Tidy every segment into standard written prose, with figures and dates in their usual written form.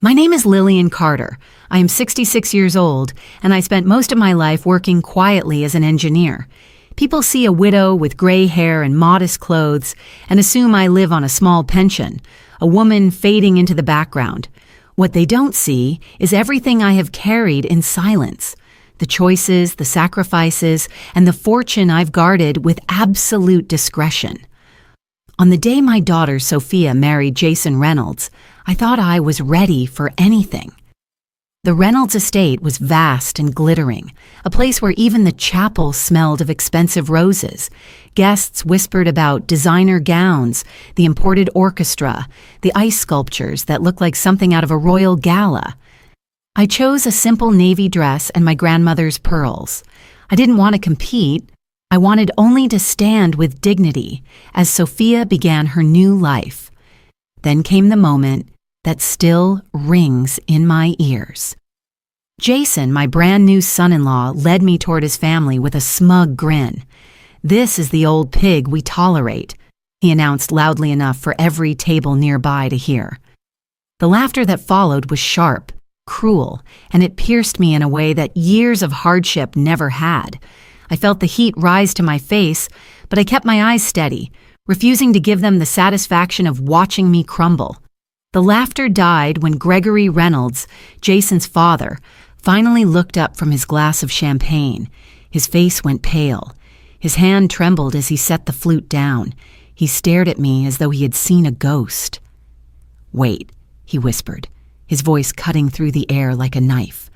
My name is Lillian Carter. I am 66 years old, and I spent most of my life working quietly as an engineer. People see a widow with gray hair and modest clothes and assume I live on a small pension, a woman fading into the background. What they don't see is everything I have carried in silence. The choices, the sacrifices, and the fortune I've guarded with absolute discretion. On the day my daughter Sophia married Jason Reynolds, I thought I was ready for anything. The Reynolds estate was vast and glittering, a place where even the chapel smelled of expensive roses. Guests whispered about designer gowns, the imported orchestra, the ice sculptures that looked like something out of a royal gala. I chose a simple navy dress and my grandmother's pearls. I didn't want to compete. I wanted only to stand with dignity as Sophia began her new life. Then came the moment that still rings in my ears. Jason, my brand new son-in-law, led me toward his family with a smug grin. "This is the old pig we tolerate," he announced loudly enough for every table nearby to hear. The laughter that followed was sharp, cruel, and it pierced me in a way that years of hardship never had. I felt the heat rise to my face, but I kept my eyes steady, refusing to give them the satisfaction of watching me crumble. The laughter died when Gregory Reynolds, Jason's father, finally looked up from his glass of champagne. His face went pale. His hand trembled as he set the flute down. He stared at me as though he had seen a ghost. "Wait," he whispered, his voice cutting through the air like a knife.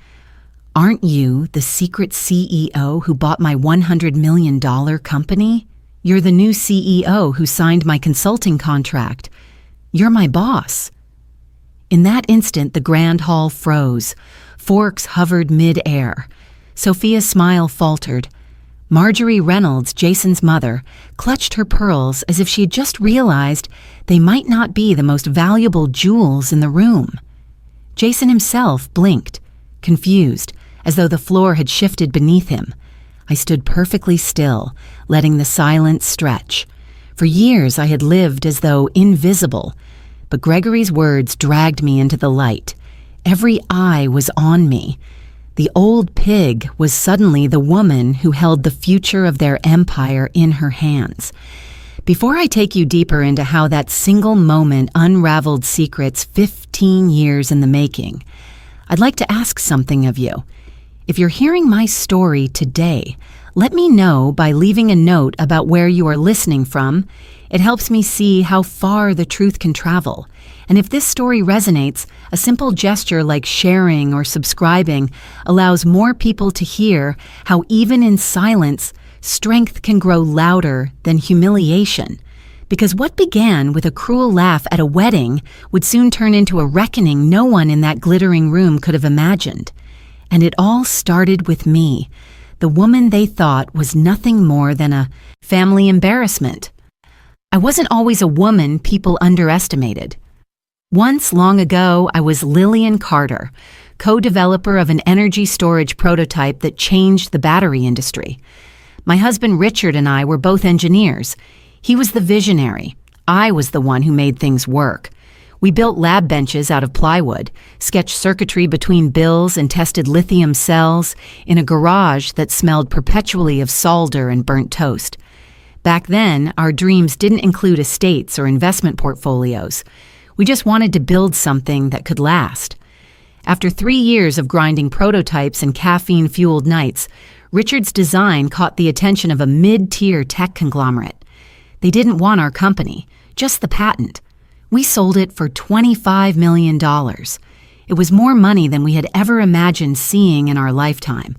"Aren't you the secret CEO who bought my $100 million company? You're the new CEO who signed my consulting contract. You're my boss." In that instant, the grand hall froze. Forks hovered mid-air. Sophia's smile faltered. Marjorie Reynolds, Jason's mother, clutched her pearls as if she had just realized they might not be the most valuable jewels in the room. Jason himself blinked, confused, as though the floor had shifted beneath him. I stood perfectly still, letting the silence stretch. For years I had lived as though invisible, but Gregory's words dragged me into the light. Every eye was on me. The old pig was suddenly the woman who held the future of their empire in her hands. Before I take you deeper into how that single moment unraveled secrets 15 years in the making, I'd like to ask something of you. If you're hearing my story today, let me know by leaving a note about where you are listening from. It helps me see how far the truth can travel. And if this story resonates, a simple gesture like sharing or subscribing allows more people to hear how even in silence, strength can grow louder than humiliation. Because what began with a cruel laugh at a wedding would soon turn into a reckoning no one in that glittering room could have imagined. And it all started with me, the woman they thought was nothing more than a family embarrassment. I wasn't always a woman people underestimated. Once, long ago, I was Lillian Carter, co-developer of an energy storage prototype that changed the battery industry. My husband Richard and I were both engineers. He was the visionary. I was the one who made things work. We built lab benches out of plywood, sketched circuitry between bills, and tested lithium cells in a garage that smelled perpetually of solder and burnt toast. Back then, our dreams didn't include estates or investment portfolios. We just wanted to build something that could last. After 3 years of grinding prototypes and caffeine-fueled nights, Richard's design caught the attention of a mid-tier tech conglomerate. They didn't want our company, just the patent. We sold it for $25 million. It was more money than we had ever imagined seeing in our lifetime.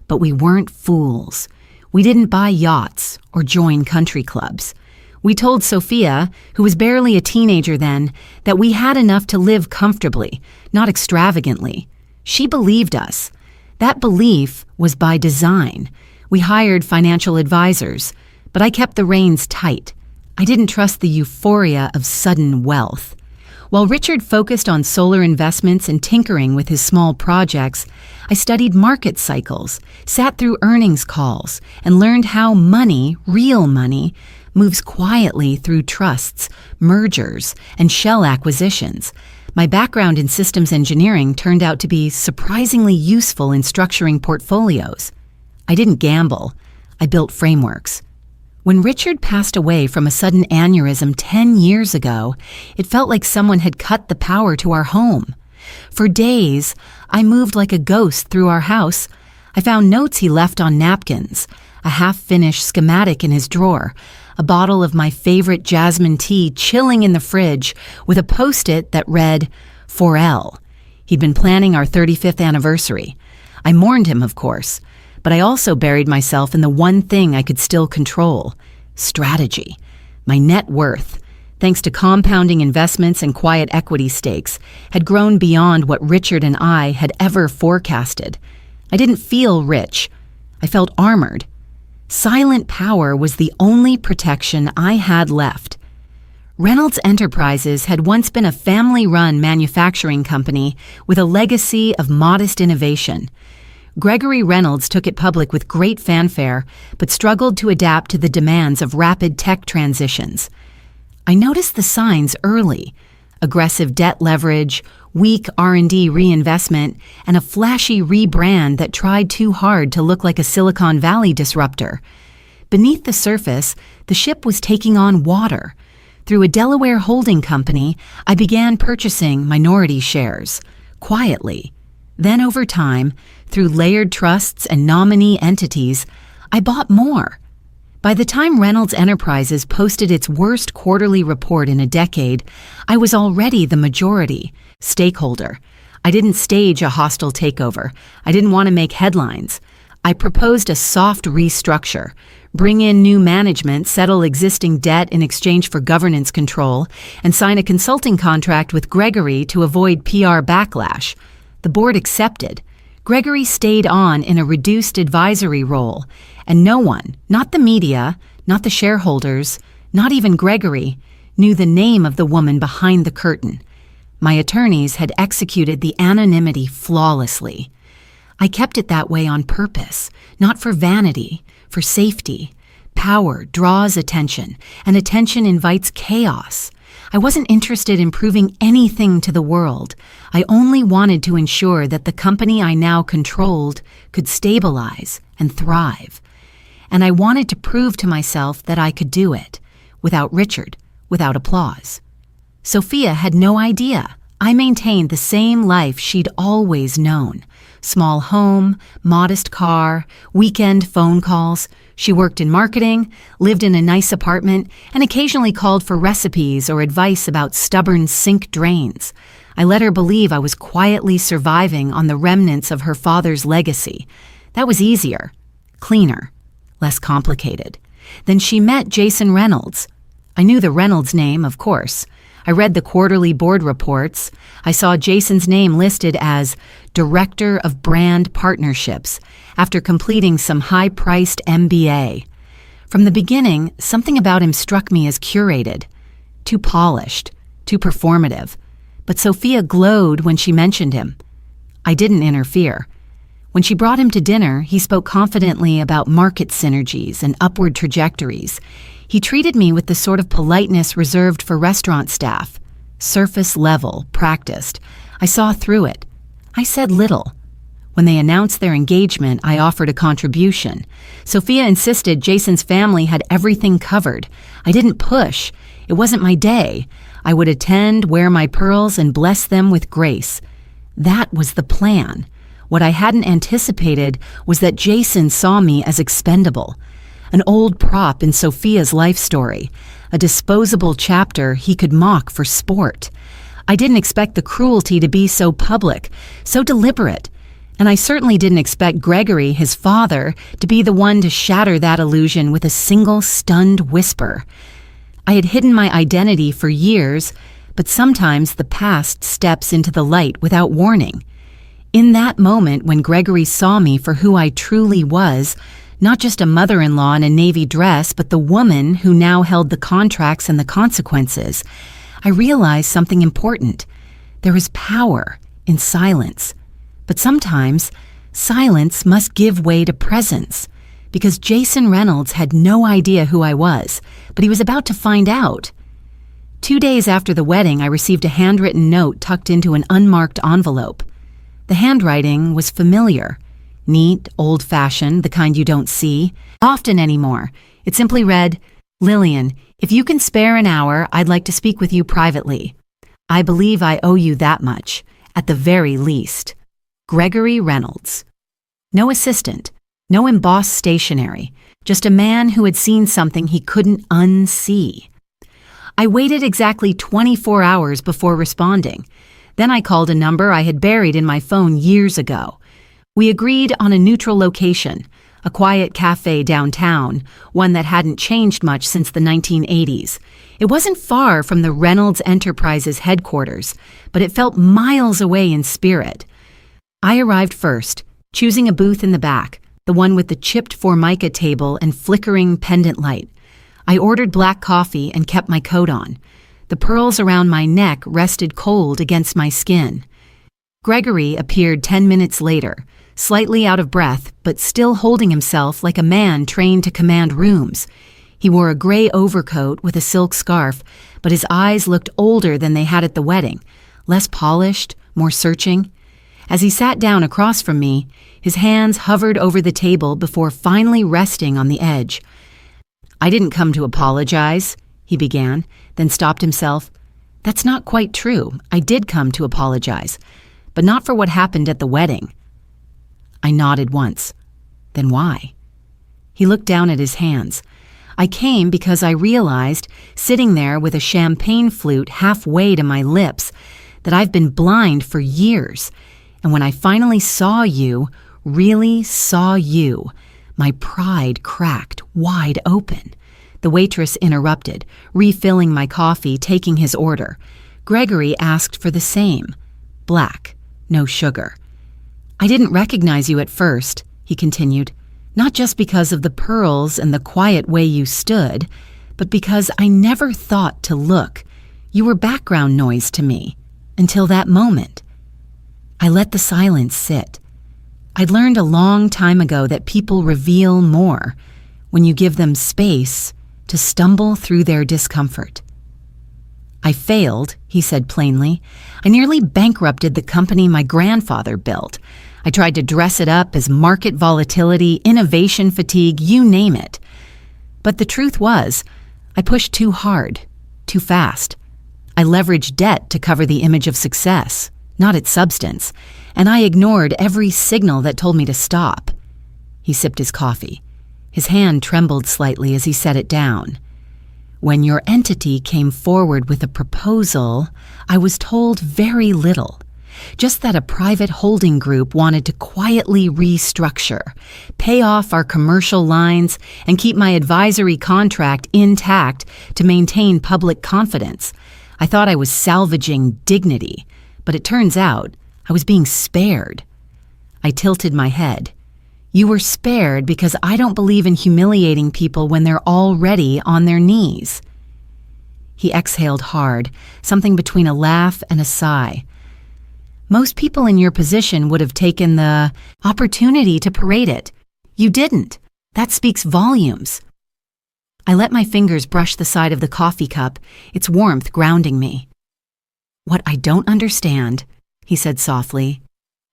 But we weren't fools. We didn't buy yachts or join country clubs. We told Sophia, who was barely a teenager then, that we had enough to live comfortably, not extravagantly. She believed us. That belief was by design. We hired financial advisors, but I kept the reins tight. I didn't trust the euphoria of sudden wealth. While Richard focused on solar investments and tinkering with his small projects, I studied market cycles, sat through earnings calls, and learned how money, real money, moves quietly through trusts, mergers, and shell acquisitions. My background in systems engineering turned out to be surprisingly useful in structuring portfolios. I didn't gamble. I built frameworks. When Richard passed away from a sudden aneurysm 10 years ago, it felt like someone had cut the power to our home. For days, I moved like a ghost through our house. I found notes he left on napkins, a half-finished schematic in his drawer, a bottle of my favorite jasmine tea chilling in the fridge with a post-it that read, "For L." He'd been planning our 35th anniversary. I mourned him, of course, but I also buried myself in the one thing I could still control: strategy. My net worth, thanks to compounding investments and quiet equity stakes, had grown beyond what Richard and I had ever forecasted. I didn't feel rich. I felt armored. Silent power was the only protection I had left. Reynolds Enterprises had once been a family-run manufacturing company with a legacy of modest innovation. Gregory Reynolds took it public with great fanfare, but struggled to adapt to the demands of rapid tech transitions. I noticed the signs early: aggressive debt leverage, weak R&D reinvestment, and a flashy rebrand that tried too hard to look like a Silicon Valley disruptor. Beneath the surface, the ship was taking on water. Through a Delaware holding company, I began purchasing minority shares, quietly. Then over time, through layered trusts and nominee entities, I bought more. By the time Reynolds Enterprises posted its worst quarterly report in a decade, I was already the majority stakeholder. I didn't stage a hostile takeover. I didn't want to make headlines. I proposed a soft restructure, bring in new management, settle existing debt in exchange for governance control, and sign a consulting contract with Gregory to avoid PR backlash. The board accepted. Gregory stayed on in a reduced advisory role, and no one, not the media, not the shareholders, not even Gregory, knew the name of the woman behind the curtain. My attorneys had executed the anonymity flawlessly. I kept it that way on purpose, not for vanity, for safety. Power draws attention, and attention invites chaos. I wasn't interested in proving anything to the world. I only wanted to ensure that the company I now controlled could stabilize and thrive. And I wanted to prove to myself that I could do it, without Richard, without applause. Sophia had no idea. I maintained the same life she'd always known. Small home, modest car, weekend phone calls. She worked in marketing, lived in a nice apartment, and occasionally called for recipes or advice about stubborn sink drains. I let her believe I was quietly surviving on the remnants of her father's legacy. That was easier, cleaner, less complicated. Then she met Jason Reynolds. I knew the Reynolds name, of course. I read the quarterly board reports. I saw Jason's name listed as Director of Brand Partnerships after completing some high-priced MBA. From the beginning, something about him struck me as curated, too polished, too performative. But Sophia glowed when she mentioned him. I didn't interfere. When she brought him to dinner, he spoke confidently about market synergies and upward trajectories. He treated me with the sort of politeness reserved for restaurant staff. Surface level, practiced. I saw through it. I said little. When they announced their engagement, I offered a contribution. Sophia insisted Jason's family had everything covered. I didn't push. It wasn't my day. I would attend, wear my pearls, and bless them with grace. That was the plan. What I hadn't anticipated was that Jason saw me as expendable. An old prop in Sophia's life story, a disposable chapter he could mock for sport. I didn't expect the cruelty to be so public, so deliberate, and I certainly didn't expect Gregory, his father, to be the one to shatter that illusion with a single stunned whisper. I had hidden my identity for years, but sometimes the past steps into the light without warning. In that moment when Gregory saw me for who I truly was, not just a mother-in-law in a navy dress, but the woman who now held the contracts and the consequences, I realized something important. There is power in silence. But sometimes, silence must give way to presence. Because Jason Reynolds had no idea who I was, but he was about to find out. 2 days after the wedding, I received a handwritten note tucked into an unmarked envelope. The handwriting was familiar. Neat, old-fashioned, the kind you don't see often anymore. It simply read, "Lillian, if you can spare an hour, I'd like to speak with you privately. I believe I owe you that much, at the very least. Gregory Reynolds." No assistant, no embossed stationery, just a man who had seen something he couldn't unsee. I waited exactly 24 hours before responding. Then I called a number I had buried in my phone years ago. We agreed on a neutral location, a quiet cafe downtown, one that hadn't changed much since the 1980s. It wasn't far from the Reynolds Enterprises headquarters, but it felt miles away in spirit. I arrived first, choosing a booth in the back, the one with the chipped formica table and flickering pendant light. I ordered black coffee and kept my coat on. The pearls around my neck rested cold against my skin. Gregory appeared 10 minutes later, slightly out of breath, but still holding himself like a man trained to command rooms. He wore a gray overcoat with a silk scarf, but his eyes looked older than they had at the wedding, less polished, more searching. As he sat down across from me, his hands hovered over the table before finally resting on the edge. "I didn't come to apologize," he began, then stopped himself. "That's not quite true. I did come to apologize, but not for what happened at the wedding." I nodded once. "Then why?" He looked down at his hands. "I came because I realized, sitting there with a champagne flute halfway to my lips, that I've been blind for years. And when I finally saw you, really saw you, my pride cracked wide open." The waitress interrupted, refilling my coffee, taking his order. Gregory asked for the same. Black, no sugar. "I didn't recognize you at first," he continued, "not just because of the pearls and the quiet way you stood, but because I never thought to look. You were background noise to me, until that moment." I let the silence sit. I'd learned a long time ago that people reveal more when you give them space to stumble through their discomfort. "I failed," he said plainly. "I nearly bankrupted the company my grandfather built. I tried to dress it up as market volatility, innovation fatigue, you name it. But the truth was, I pushed too hard, too fast. I leveraged debt to cover the image of success, not its substance, and I ignored every signal that told me to stop." He sipped his coffee. His hand trembled slightly as he set it down. "When your entity came forward with a proposal, I was told very little. Just that a private holding group wanted to quietly restructure, pay off our commercial lines, and keep my advisory contract intact to maintain public confidence. I thought I was salvaging dignity, but it turns out I was being spared." I tilted my head. "You were spared because I don't believe in humiliating people when they're already on their knees." He exhaled hard, something between a laugh and a sigh. "Most people in your position would have taken the opportunity to parade it. You didn't. That speaks volumes." I let my fingers brush the side of the coffee cup, its warmth grounding me. "What I don't understand," he said softly,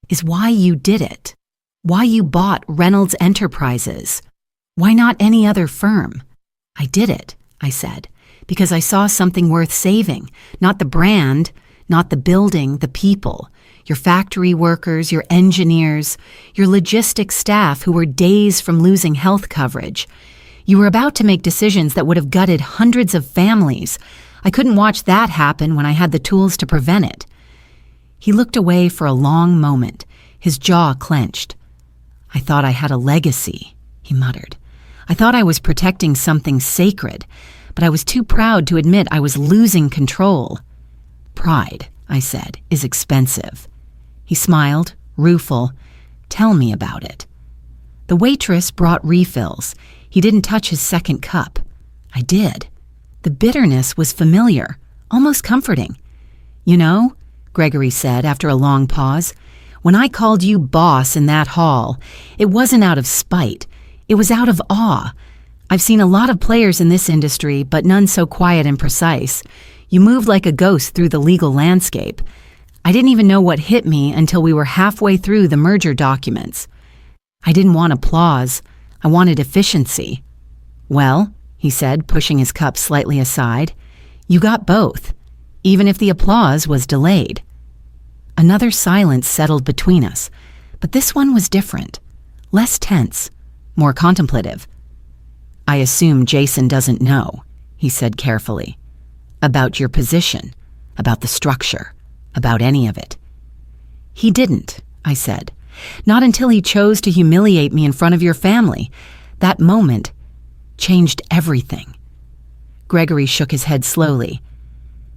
"is why you did it. Why you bought Reynolds Enterprises. Why not any other firm?" "I did it," I said, "because I saw something worth saving. Not the brand, not the building, the people. Your factory workers, your engineers, your logistics staff who were days from losing health coverage. You were about to make decisions that would have gutted hundreds of families. I couldn't watch that happen when I had the tools to prevent it." He looked away for a long moment, his jaw clenched. "I thought I had a legacy," he muttered. "I thought I was protecting something sacred, but I was too proud to admit I was losing control." "Pride," I said, "is expensive." He smiled, rueful. "Tell me about it." The waitress brought refills. He didn't touch his second cup. I did. The bitterness was familiar, almost comforting. "You know," Gregory said after a long pause, "when I called you boss in that hall, it wasn't out of spite. It was out of awe. I've seen a lot of players in this industry, but none so quiet and precise. You moved like a ghost through the legal landscape. I didn't even know what hit me until we were halfway through the merger documents. I didn't want applause. I wanted efficiency. Well, he said, pushing his cup slightly aside, you got both, even if the applause was delayed. Another silence settled between us, but this one was different, less tense, more contemplative. I assume Jason doesn't know, he said carefully, about your position, about the structure, about any of it. He didn't, I said, not until he chose to humiliate me in front of your family. That moment changed everything. Gregory shook his head slowly.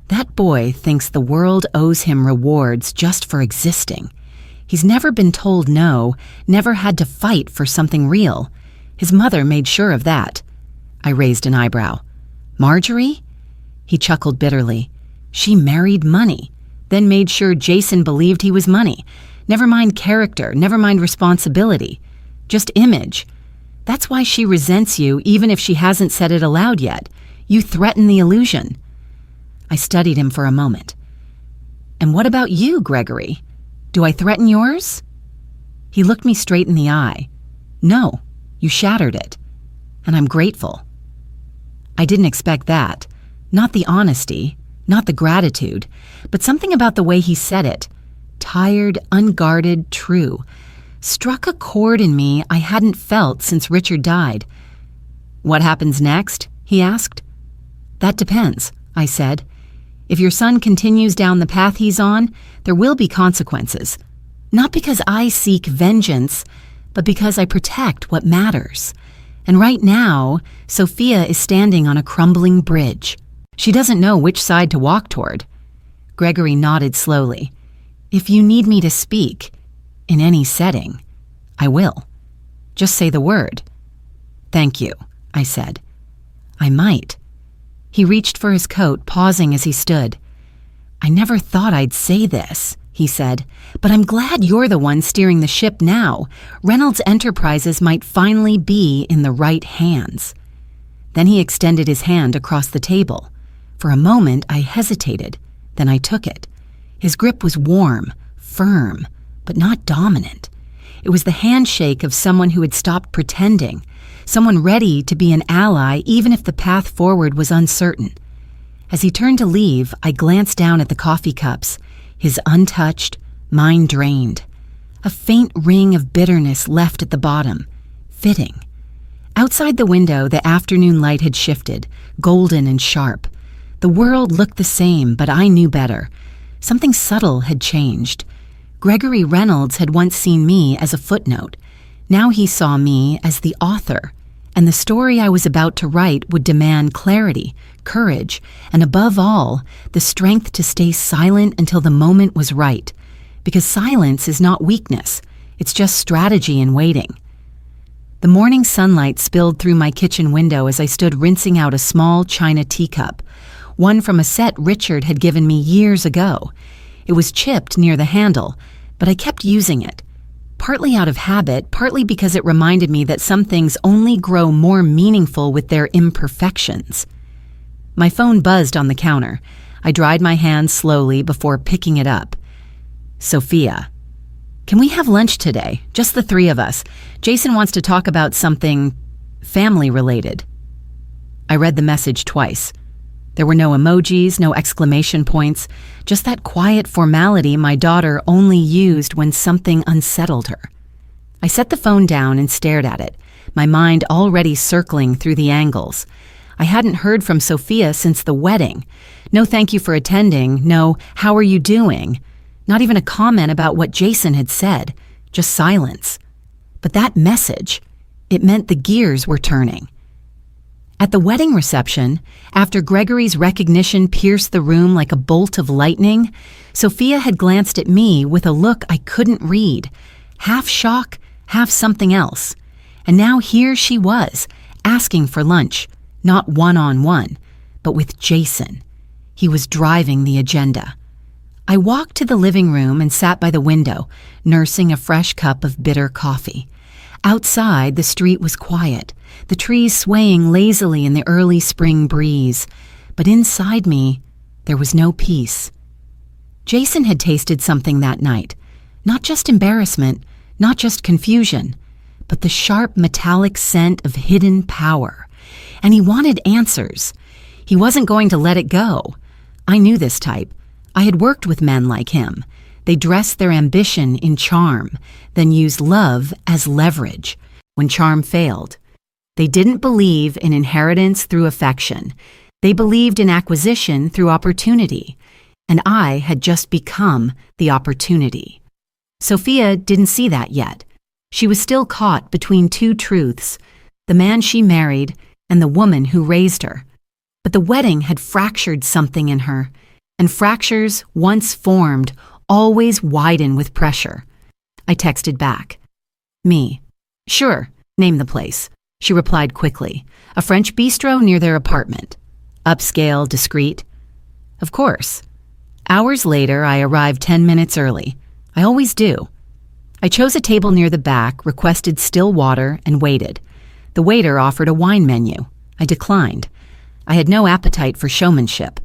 That boy thinks the world owes him rewards just for existing. He's never been told no, never had to fight for something real. His mother made sure of that. I raised an eyebrow. Marjorie? He chuckled bitterly. She married money, then made sure Jason believed he was money. Never mind character, never mind responsibility. Just image. That's why she resents you even if she hasn't said it aloud yet. You threaten the illusion. I studied him for a moment. And what about you, Gregory? Do I threaten yours? He looked me straight in the eye. No, you shattered it. And I'm grateful. I didn't expect that. Not the honesty, not the gratitude, but something about the way he said it. Tired, unguarded, true. Struck a chord in me I hadn't felt since Richard died. What happens next? He asked. That depends, I said. If your son continues down the path he's on, there will be consequences. Not because I seek vengeance, but because I protect what matters. And right now, Sophia is standing on a crumbling bridge. She doesn't know which side to walk toward. Gregory nodded slowly. If you need me to speak, in any setting, I will. Just say the word. Thank you, I said. I might. He reached for his coat, pausing as he stood. I never thought I'd say this, he said, but I'm glad you're the one steering the ship now. Reynolds Enterprises might finally be in the right hands. Then he extended his hand across the table. For a moment, I hesitated. Then I took it. His grip was warm, firm, but not dominant. It was the handshake of someone who had stopped pretending, someone ready to be an ally even if the path forward was uncertain. As he turned to leave, I glanced down at the coffee cups, his untouched, mine drained. A faint ring of bitterness left at the bottom. Fitting. Outside the window, the afternoon light had shifted, golden and sharp. The world looked the same, but I knew better. Something subtle had changed. Gregory Reynolds had once seen me as a footnote. Now he saw me as the author, and the story I was about to write would demand clarity, courage, and above all, the strength to stay silent until the moment was right. Because silence is not weakness, it's just strategy in waiting. The morning sunlight spilled through my kitchen window as I stood rinsing out a small china teacup, one from a set Richard had given me years ago. It was chipped near the handle, but I kept using it. Partly out of habit, partly because it reminded me that some things only grow more meaningful with their imperfections. My phone buzzed on the counter. I dried my hands slowly before picking it up. Sophia. Can we have lunch today? Just the three of us. Jason wants to talk about something family-related. I read the message twice. There were no emojis, no exclamation points, just that quiet formality my daughter only used when something unsettled her. I set the phone down and stared at it, my mind already circling through the angles. I hadn't heard from Sophia since the wedding. No thank you for attending, no how are you doing? Not even a comment about what Jason had said, just silence. But that message, it meant the gears were turning. At the wedding reception, after Gregory's recognition pierced the room like a bolt of lightning, Sophia had glanced at me with a look I couldn't read, half shock, half something else. And now here she was, asking for lunch, not one-on-one, but with Jason. He was driving the agenda. I walked to the living room and sat by the window, nursing a fresh cup of bitter coffee. Outside, the street was quiet, the trees swaying lazily in the early spring breeze. But inside me, There was no peace. Jason had tasted something that night. Not just embarrassment, not just confusion, but the sharp metallic scent of hidden power. And he wanted answers. He wasn't going to let it go. I knew this type. I had worked with men like him. They dressed their ambition in charm, then used love as leverage when charm failed. They didn't believe in inheritance through affection. They believed in acquisition through opportunity. And I had just become the opportunity. Sophia didn't see that yet. She was still caught between two truths, the man she married and the woman who raised her. But the wedding had fractured something in her, and fractures, once formed, always widen with pressure. I texted back. Me. Sure, name the place. She replied quickly. A French bistro near their apartment. Upscale, discreet. Of course. Hours later, I arrived 10 minutes early. I always do. I chose a table near the back, requested still water, and waited. The waiter offered a wine menu. I declined. I had no appetite for showmanship.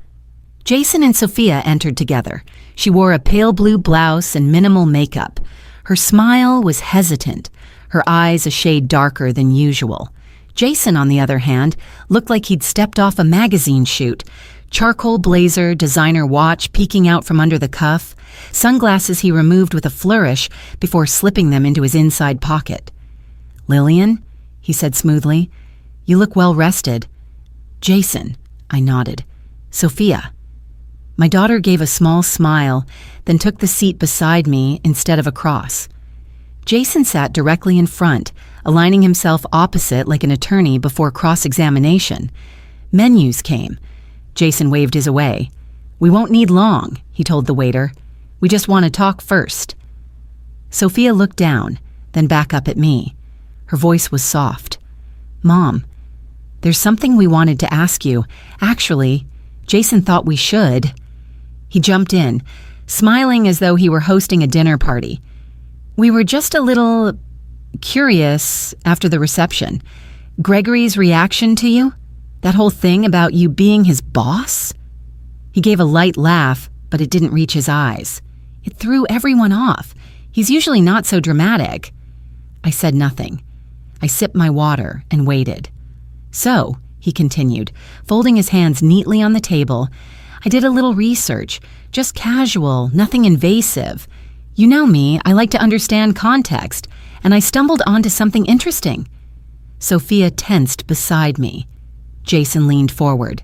Jason and Sophia entered together. She wore a pale blue blouse and minimal makeup. Her smile was hesitant, her eyes a shade darker than usual. Jason, on the other hand, looked like he'd stepped off a magazine shoot. Charcoal blazer, designer watch peeking out from under the cuff, sunglasses he removed with a flourish before slipping them into his inside pocket. "Lillian," he said smoothly, "you look well rested." "Jason," I nodded. "Sophia." My daughter gave a small smile, then took the seat beside me instead of across. Jason sat directly in front, aligning himself opposite like an attorney before cross-examination. Menus came. Jason waved his away. "We won't need long," he told the waiter. "We just want to talk first." Sophia looked down, then back up at me. Her voice was soft. "Mom, there's something we wanted to ask you. Actually, Jason thought we should." He jumped in, smiling as though he were hosting a dinner party. "We were just a little curious after the reception. Gregory's reaction to you? That whole thing about you being his boss?" He gave a light laugh, but it didn't reach his eyes. It threw everyone off. He's usually not so dramatic. I said nothing. I sipped my water and waited. "So," he continued, folding his hands neatly on the table, "I did a little research, just casual, nothing invasive. You know me, I like to understand context, and I stumbled onto something interesting." Sophia tensed beside me. Jason leaned forward.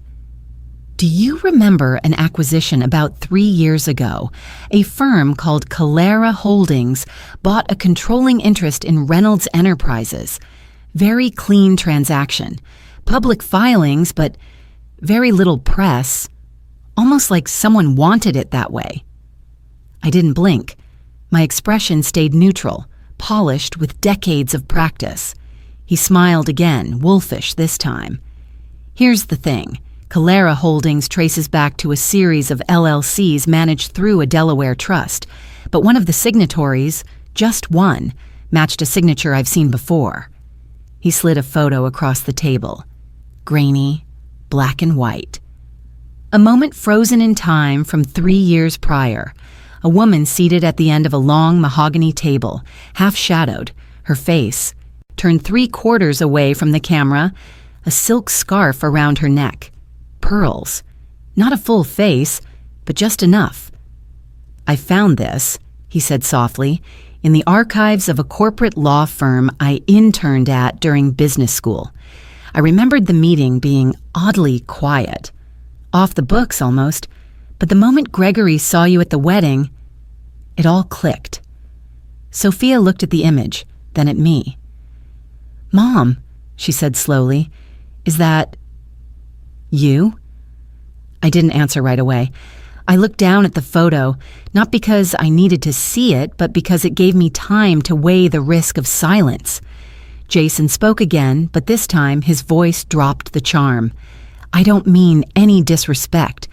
"Do you remember an acquisition about 3 years ago? A firm called Calera Holdings bought a controlling interest in Reynolds Enterprises. Very clean transaction. Public filings, but very little press. Almost like someone wanted it that way." I didn't blink. My expression stayed neutral, polished with decades of practice. He smiled again, wolfish this time. "Here's the thing. Calera Holdings traces back to a series of LLCs managed through a Delaware trust, but one of the signatories, just one, matched a signature I've seen before." He slid a photo across the table. Grainy, black and white. A moment frozen in time from 3 years prior. A woman seated at the end of a long mahogany table, half-shadowed, her face turned 3/4 away from the camera, a silk scarf around her neck. Pearls. Not a full face, but just enough. "I found this," he said softly, "in the archives of a corporate law firm I interned at during business school. I remembered the meeting being oddly quiet. Off the books almost, but the moment Gregory saw you at the wedding, it all clicked." Sophia looked at the image, then at me. "Mom," she said slowly, "is that you?" I didn't answer right away. I looked down at the photo, not because I needed to see it, but because it gave me time to weigh the risk of silence. Jason spoke again, but this time his voice dropped the charm. "I don't mean any disrespect,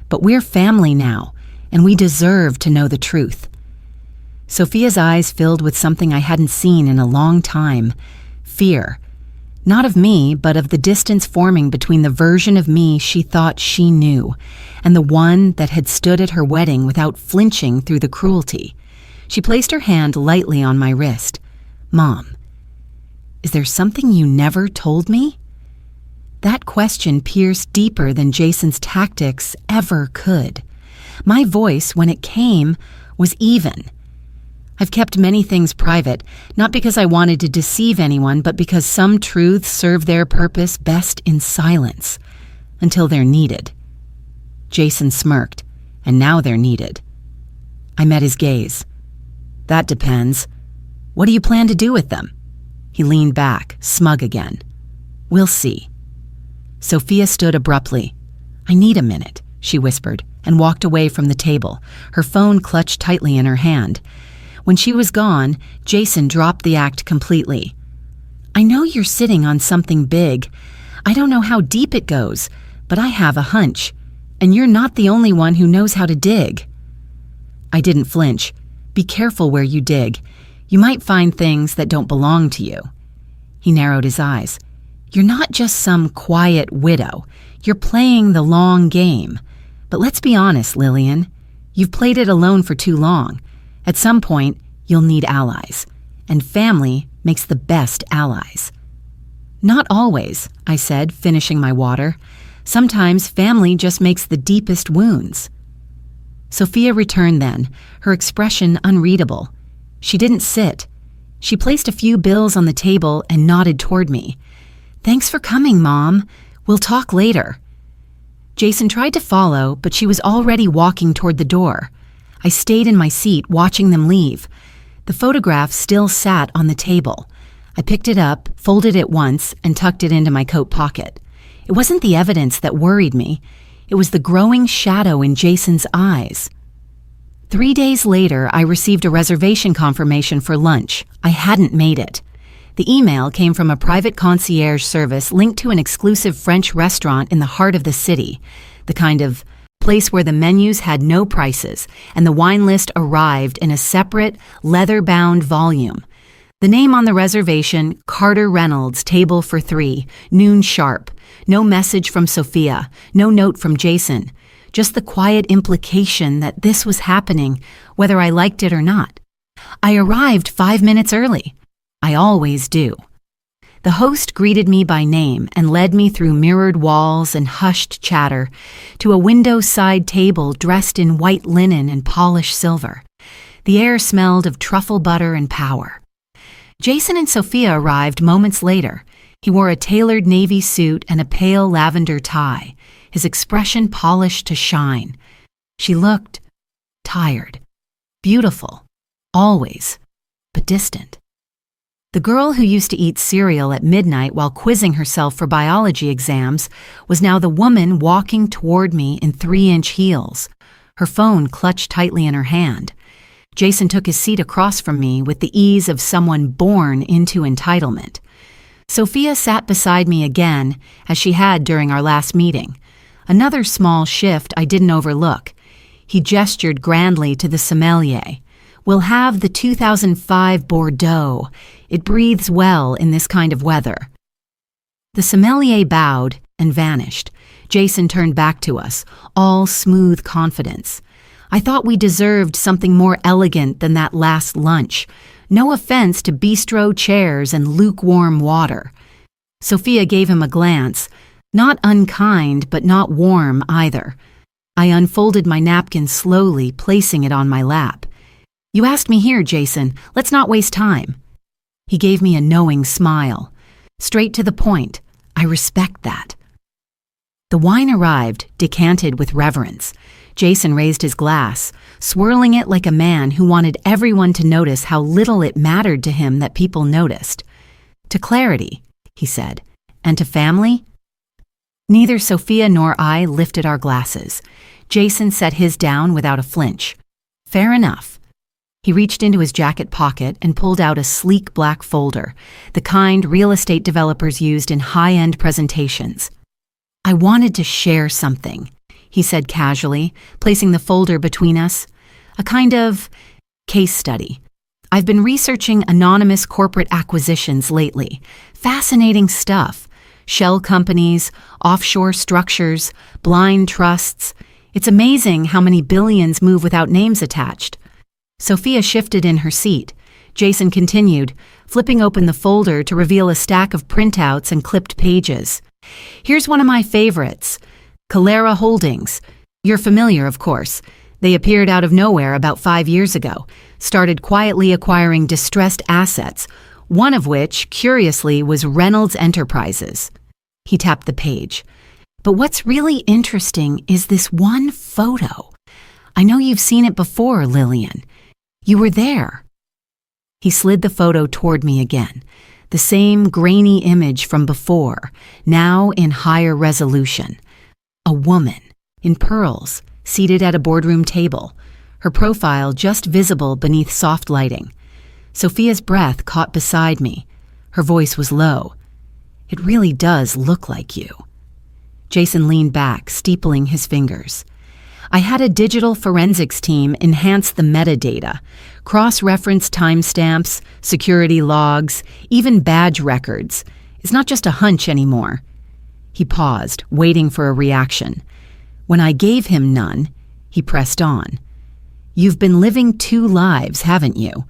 but we're family now, and we deserve to know the truth." Sophia's eyes filled with something I hadn't seen in a long time. Fear. Not of me, but of the distance forming between the version of me she thought she knew and the one that had stood at her wedding without flinching through the cruelty. She placed her hand lightly on my wrist. "Mom, is there something you never told me?" That question pierced deeper than Jason's tactics ever could. My voice, when it came, was even. "I've kept many things private, not because I wanted to deceive anyone, but because some truths serve their purpose best in silence, until they're needed." Jason smirked, "And now they're needed." I met his gaze. "That depends. What do you plan to do with them?" He leaned back, smug again. "We'll see." Sophia stood abruptly. "I need a minute," she whispered, and walked away from the table, her phone clutched tightly in her hand. When she was gone, Jason dropped the act completely. "I know you're sitting on something big. I don't know how deep it goes, but I have a hunch. And you're not the only one who knows how to dig." I didn't flinch. "Be careful where you dig. You might find things that don't belong to you." He narrowed his eyes. "You're not just some quiet widow. You're playing the long game. But let's be honest, Lillian. You've played it alone for too long. At some point, you'll need allies. And family makes the best allies." "Not always," I said, finishing my water. "Sometimes family just makes the deepest wounds." Sophia returned then, her expression unreadable. She didn't sit. She placed a few bills on the table and nodded toward me. "Thanks for coming, Mom. We'll talk later." Jason tried to follow, but she was already walking toward the door. I stayed in my seat, watching them leave. The photograph still sat on the table. I picked it up, folded it once, and tucked it into my coat pocket. It wasn't the evidence that worried me. It was the growing shadow in Jason's eyes. 3 days later, I received a reservation confirmation for lunch. I hadn't made it. The email came from a private concierge service linked to an exclusive French restaurant in the heart of the city, the kind of place where the menus had no prices and the wine list arrived in a separate, leather-bound volume. The name on the reservation, Carter Reynolds, table for 3, noon sharp. No message from Sophia, no note from Jason. Just the quiet implication that this was happening, whether I liked it or not. I arrived 5 minutes early. I always do. The host greeted me by name and led me through mirrored walls and hushed chatter to a window-side table dressed in white linen and polished silver. The air smelled of truffle butter and power. Jason and Sophia arrived moments later. He wore a tailored navy suit and a pale lavender tie, his expression polished to shine. She looked tired, beautiful, always, but distant. The girl who used to eat cereal at midnight while quizzing herself for biology exams was now the woman walking toward me in 3-inch heels, her phone clutched tightly in her hand. Jason took his seat across from me with the ease of someone born into entitlement. Sophia sat beside me again, as she had during our last meeting. Another small shift I didn't overlook. He gestured grandly to the sommelier. "We'll have the 2005 Bordeaux. It breathes well in this kind of weather." The sommelier bowed and vanished. Jason turned back to us, all smooth confidence. I thought we deserved something more elegant than that last lunch. No offense to bistro chairs and lukewarm water. Sophia gave him a glance, not unkind but not warm either. I unfolded my napkin slowly, placing it on my lap. "You asked me here, Jason. Let's not waste time." He gave me a knowing smile. Straight to the point. I respect that. The wine arrived, decanted with reverence. Jason raised his glass, swirling it like a man who wanted everyone to notice how little it mattered to him that people noticed. "To clarity," he said, "and to family?" Neither Sophia nor I lifted our glasses. Jason set his down without a flinch. "Fair enough." He reached into his jacket pocket and pulled out a sleek black folder, the kind real estate developers used in high-end presentations. "I wanted to share something," he said casually, placing the folder between us. "A kind of case study. I've been researching anonymous corporate acquisitions lately. Fascinating stuff. Shell companies, offshore structures, blind trusts. It's amazing how many billions move without names attached. Sophia shifted in her seat. Jason continued, flipping open the folder to reveal a stack of printouts and clipped pages. Here's one of my favorites. Calera Holdings. You're familiar, of course. They appeared out of nowhere about 5 years ago, started quietly acquiring distressed assets, one of which, curiously, was Reynolds Enterprises. He tapped the page. But what's really interesting is this one photo. I know you've seen it before, Lillian. You were there. He slid the photo toward me again, the same grainy image from before, now in higher resolution. A woman, in pearls, seated at a boardroom table, her profile just visible beneath soft lighting. Sophia's breath caught beside me. Her voice was low. It really does look like you. Jason leaned back, steepling his fingers. I had a digital forensics team enhance the metadata, cross-reference timestamps, security logs, even badge records. It's not just a hunch anymore. He paused, waiting for a reaction. When I gave him none, he pressed on. You've been living 2 lives, haven't you?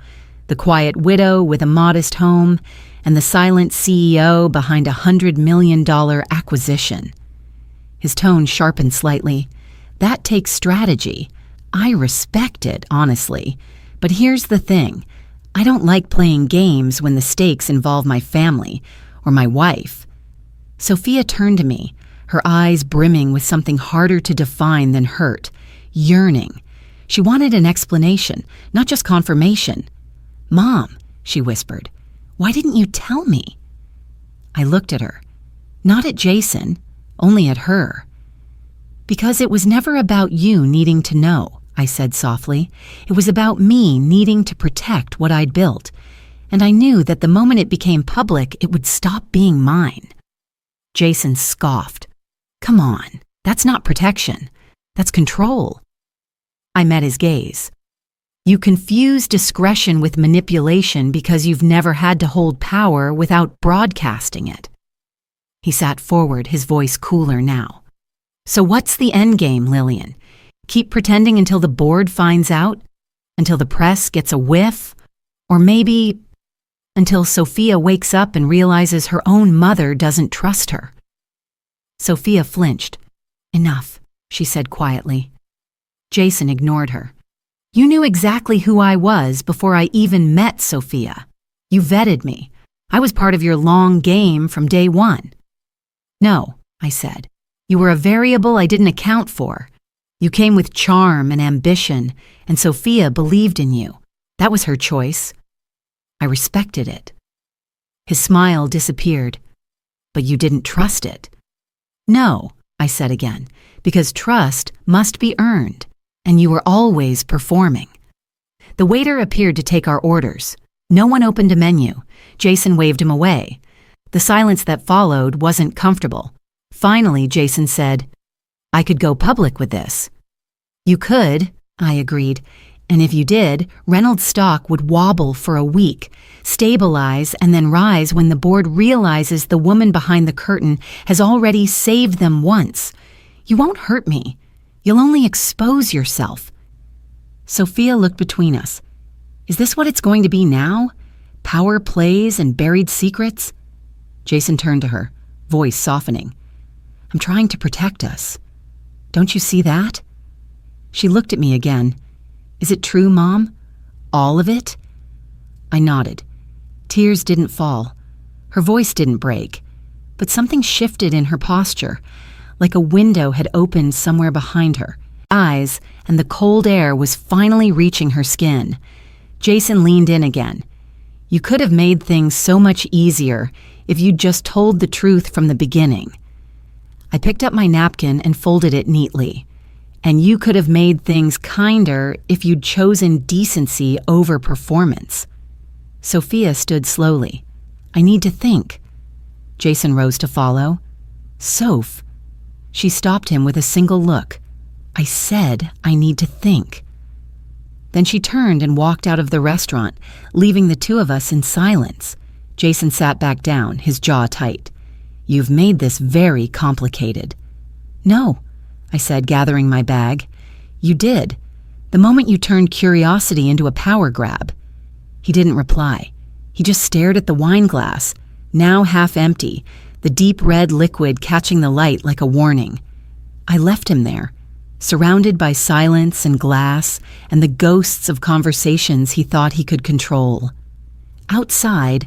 The quiet widow with a modest home, and the silent CEO behind $100 million acquisition. His tone sharpened slightly. That takes strategy. I respect it, honestly. But here's the thing. I don't like playing games when the stakes involve my family or my wife. Sophia turned to me, her eyes brimming with something harder to define than hurt, yearning. She wanted an explanation, not just confirmation. Mom, she whispered, why didn't you tell me? I looked at her. Not at Jason, only at her. Because it was never about you needing to know, I said softly. It was about me needing to protect what I'd built. And I knew that the moment it became public, it would stop being mine. Jason scoffed. Come on, that's not protection. That's control. I met his gaze. You confuse discretion with manipulation because you've never had to hold power without broadcasting it. He sat forward, his voice cooler now. So what's the end game, Lillian? Keep pretending until the board finds out? Until the press gets a whiff? Or maybe until Sophia wakes up and realizes her own mother doesn't trust her? Sophia flinched. Enough, she said quietly. Jason ignored her. You knew exactly who I was before I even met Sophia. You vetted me. I was part of your long game from day one. No, I said. You were a variable I didn't account for. You came with charm and ambition, and Sophia believed in you. That was her choice. I respected it. His smile disappeared. But you didn't trust it. No, I said again, because trust must be earned, and you were always performing. The waiter appeared to take our orders. No one opened a menu. Jason waved him away. The silence that followed wasn't comfortable. Finally, Jason said, I could go public with this. You could, I agreed, and if you did, Reynolds stock would wobble for a week, stabilize, and then rise when the board realizes the woman behind the curtain has already saved them once. You won't hurt me. You'll only expose yourself. Sophia looked between us. Is this what it's going to be now? Power plays and buried secrets? Jason turned to her, voice softening. I'm trying to protect us. Don't you see that? She looked at me again. Is it true, Mom? All of it? I nodded. Tears didn't fall. Her voice didn't break. But something shifted in her posture, like a window had opened somewhere behind her. Eyes, and the cold air was finally reaching her skin. Jason leaned in again. You could have made things so much easier if you'd just told the truth from the beginning. I picked up my napkin and folded it neatly. And you could have made things kinder if you'd chosen decency over performance. Sophia stood slowly. I need to think. Jason rose to follow. Soph. She stopped him with a single look. I said I need to think. Then she turned and walked out of the restaurant, leaving the two of us in silence. Jason sat back down, his jaw tight. "You've made this very complicated." "No," I said, gathering my bag. "You did. The moment you turned curiosity into a power grab." He didn't reply. He just stared at the wine glass, now half empty, the deep red liquid catching the light like a warning. I left him there, surrounded by silence and glass and the ghosts of conversations he thought he could control. Outside,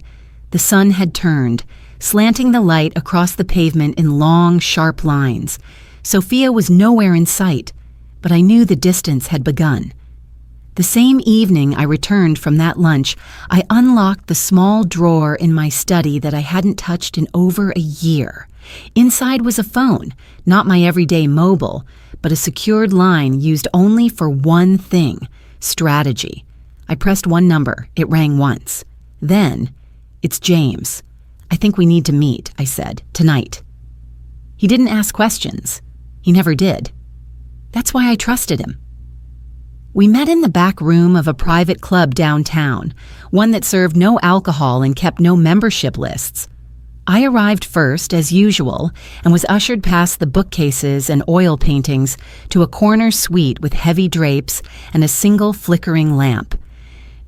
the sun had turned, slanting the light across the pavement in long, sharp lines. Sophia was nowhere in sight, but I knew the distance had begun. The same evening I returned from that lunch, I unlocked the small drawer in my study that I hadn't touched in over a year. Inside was a phone, not my everyday mobile, but a secured line used only for one thing: strategy. I pressed one number. It rang once. Then, "It's James. I think we need to meet," I said, "tonight." He didn't ask questions. He never did. That's why I trusted him. We met in the back room of a private club downtown, one that served no alcohol and kept no membership lists. I arrived first, as usual, and was ushered past the bookcases and oil paintings to a corner suite with heavy drapes and a single flickering lamp.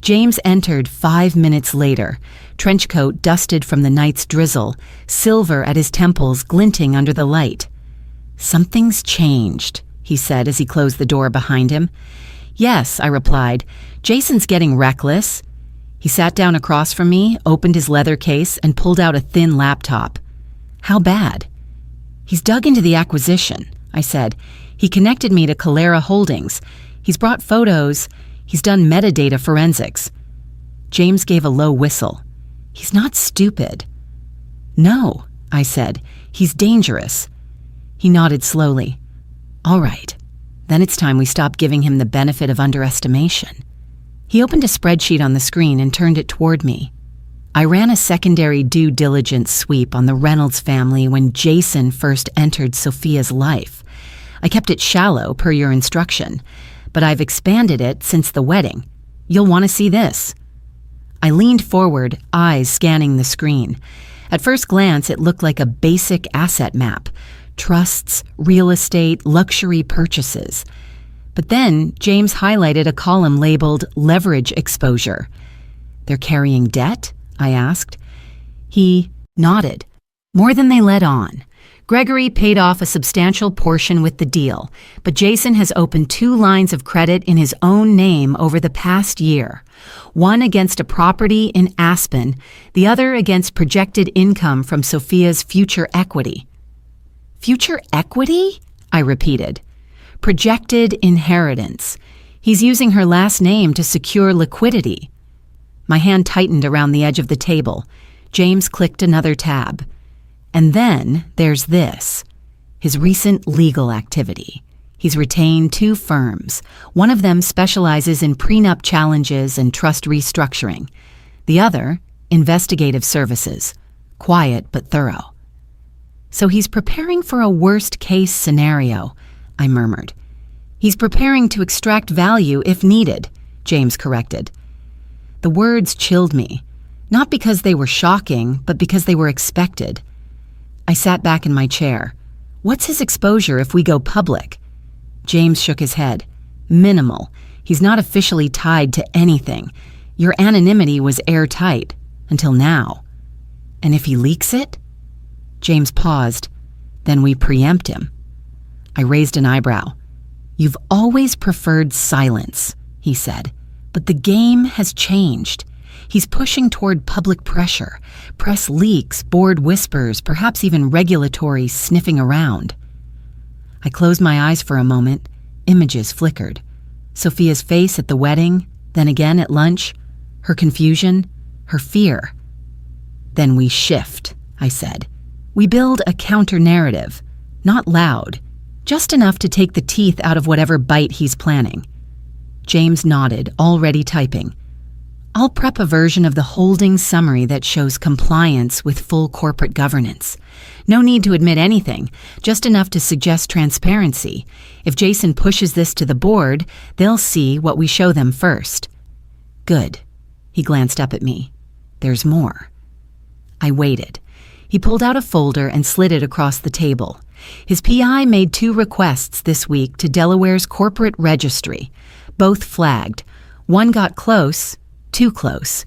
James entered 5 minutes later, trench coat dusted from the night's drizzle, silver at his temples glinting under the light. "Something's changed," he said as he closed the door behind him. "Yes," I replied. "Jason's getting reckless." He sat down across from me, opened his leather case, and pulled out a thin laptop. "How bad?" "He's dug into the acquisition," I said. "He connected me to Calera Holdings. He's brought photos. He's done metadata forensics." James gave a low whistle. "He's not stupid." "No," I said. "He's dangerous." He nodded slowly. "All right. Then it's time we stop giving him the benefit of underestimation." He opened a spreadsheet on the screen and turned it toward me. "I ran a secondary due diligence sweep on the Reynolds family when Jason first entered Sophia's life. I kept it shallow, per your instruction, but I've expanded it since the wedding. You'll want to see this." I leaned forward, eyes scanning the screen. At first glance, it looked like a basic asset map: trusts, real estate, luxury purchases. But then James highlighted a column labeled leverage exposure. "They're carrying debt?" I asked. He nodded. "More than they let on. Gregory paid off a substantial portion with the deal, but Jason has opened 2 lines of credit in his own name over the past year. One against a property in Aspen, the other against projected income from Sophia's future equity." "Future equity?" I repeated. "Projected inheritance. He's using her last name to secure liquidity." My hand tightened around the edge of the table. James clicked another tab. "And then there's this. His recent legal activity. He's retained 2 firms. One of them specializes in prenup challenges and trust restructuring. The other, investigative services. Quiet but thorough." "So he's preparing for a worst-case scenario," I murmured. "He's preparing to extract value if needed," James corrected. The words chilled me, not because they were shocking, but because they were expected. I sat back in my chair. "What's his exposure if we go public?" James shook his head. "Minimal. He's not officially tied to anything. Your anonymity was airtight, until now." "And if he leaks it?" James paused. "Then we preempt him." I raised an eyebrow. "You've always preferred silence," he said, "but the game has changed. He's pushing toward public pressure, press leaks, board whispers, perhaps even regulatory sniffing around." I closed my eyes for a moment. Images flickered. Sophia's face at the wedding, then again at lunch, her confusion, her fear. "Then we shift," I said. "We build a counter-narrative, not loud, just enough to take the teeth out of whatever bite he's planning." James nodded, already typing. I'll prep a version of the holding summary that shows compliance with full corporate governance. No need to admit anything, just enough to suggest transparency. If Jason pushes this to the board, they'll see what we show them first. Good. He glanced up at me. There's more. I waited. He pulled out a folder and slid it across the table. His PI made 2 requests this week to Delaware's corporate registry. Both flagged. One got close, too close.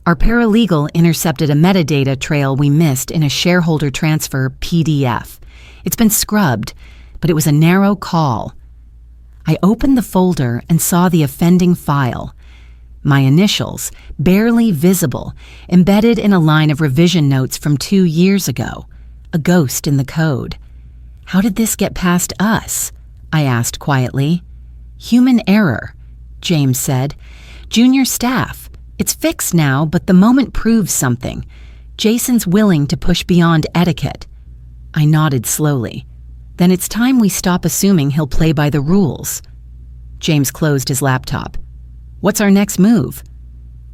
Our paralegal intercepted a metadata trail we missed in a shareholder transfer PDF. It's been scrubbed, but it was a narrow call. I opened the folder and saw the offending file. My initials, barely visible, embedded in a line of revision notes from 2 years ago. A ghost in the code. How did this get past us? I asked quietly. Human error, James said. Junior staff. It's fixed now, but the moment proves something. Jason's willing to push beyond etiquette. I nodded slowly. Then it's time we stop assuming he'll play by the rules. James closed his laptop. What's our next move?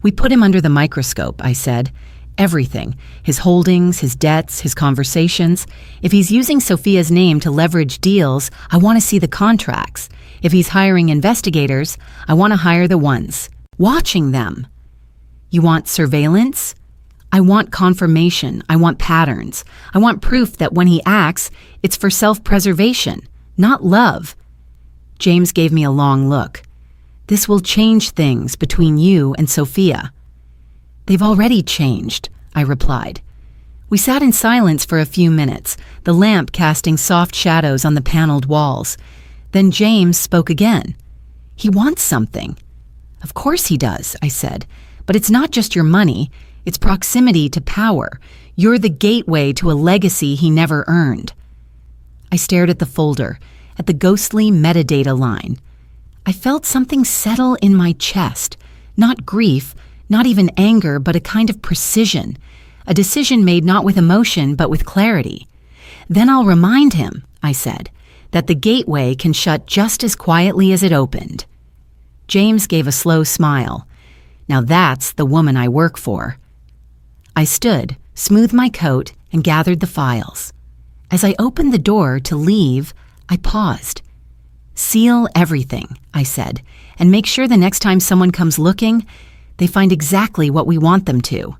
We put him under the microscope, I said. Everything. His holdings, his debts, his conversations. If he's using Sophia's name to leverage deals, I want to see the contracts. If he's hiring investigators, I want to hire the ones. Watching them. You want surveillance? I want confirmation. I want patterns. I want proof that when he acts, it's for self-preservation, not love. James gave me a long look. This will change things between you and Sophia. They've already changed, I replied. We sat in silence for a few minutes, the lamp casting soft shadows on the paneled walls. Then James spoke again. He wants something. Of course he does, I said. But it's not just your money, it's proximity to power. You're the gateway to a legacy he never earned. I stared at the folder, at the ghostly metadata line. I felt something settle in my chest, not grief, not even anger, but a kind of precision, a decision made not with emotion, but with clarity. Then I'll remind him, I said, that the gateway can shut just as quietly as it opened. James gave a slow smile. Now that's the woman I work for. I stood, smoothed my coat, and gathered the files. As I opened the door to leave, I paused. Seal everything, I said, and make sure the next time someone comes looking, they find exactly what we want them to.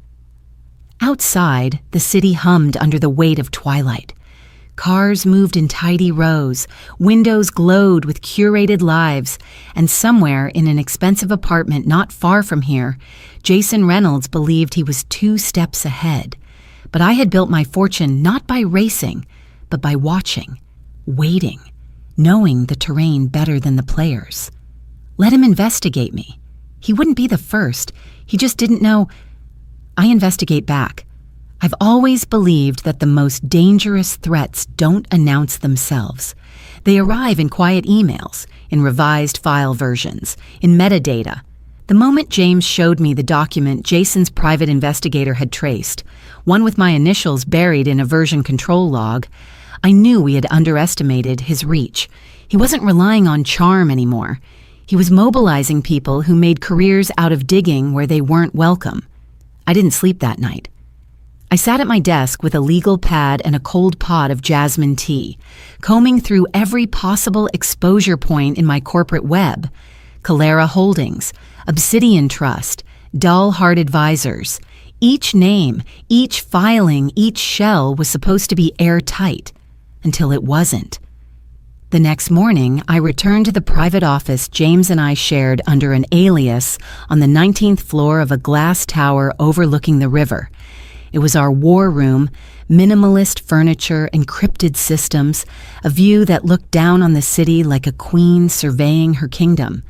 Outside, the city hummed under the weight of twilight. Cars moved in tidy rows, windows glowed with curated lives, and somewhere in an expensive apartment not far from here, Jason Reynolds believed he was 2 steps ahead. But I had built my fortune not by racing, but by watching, waiting, knowing the terrain better than the players. Let him investigate me. He wouldn't be the first. He just didn't know. I investigate back. I've always believed that the most dangerous threats don't announce themselves. They arrive in quiet emails, in revised file versions, in metadata. The moment James showed me the document Jason's private investigator had traced, one with my initials buried in a version control log, I knew we had underestimated his reach. He wasn't relying on charm anymore. He was mobilizing people who made careers out of digging where they weren't welcome. I didn't sleep that night. I sat at my desk with a legal pad and a cold pot of jasmine tea, combing through every possible exposure point in my corporate web. Calera Holdings, Obsidian Trust, Dull Heart Advisors. Each name, each filing, each shell was supposed to be airtight, until it wasn't. The next morning, I returned to the private office James and I shared under an alias on the 19th floor of a glass tower overlooking the river. It was our war room, minimalist furniture, encrypted systems, a view that looked down on the city like a queen surveying her kingdom.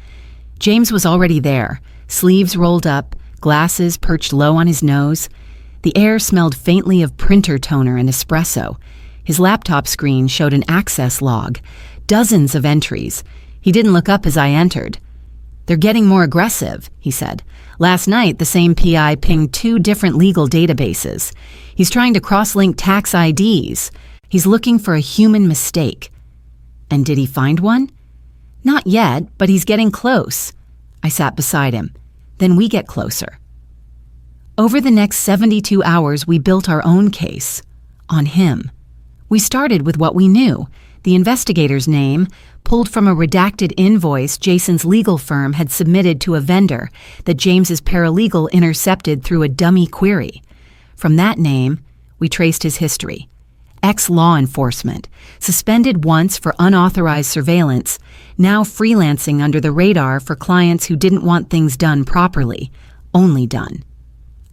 James was already there, sleeves rolled up, glasses perched low on his nose. The air smelled faintly of printer toner and espresso. His laptop screen showed an access log, dozens of entries. He didn't look up as I entered. "They're getting more aggressive," he said. "Last night, the same PI pinged 2 different legal databases. He's trying to cross-link tax IDs. He's looking for a human mistake." "And did he find one?" "Not yet, but he's getting close." I sat beside him. "Then we get closer." Over the next 72 hours, we built our own case. On him. We started with what we knew, the investigator's name, pulled from a redacted invoice Jason's legal firm had submitted to a vendor that James's paralegal intercepted through a dummy query. From that name, we traced his history. Ex-law enforcement, suspended once for unauthorized surveillance, now freelancing under the radar for clients who didn't want things done properly, only done.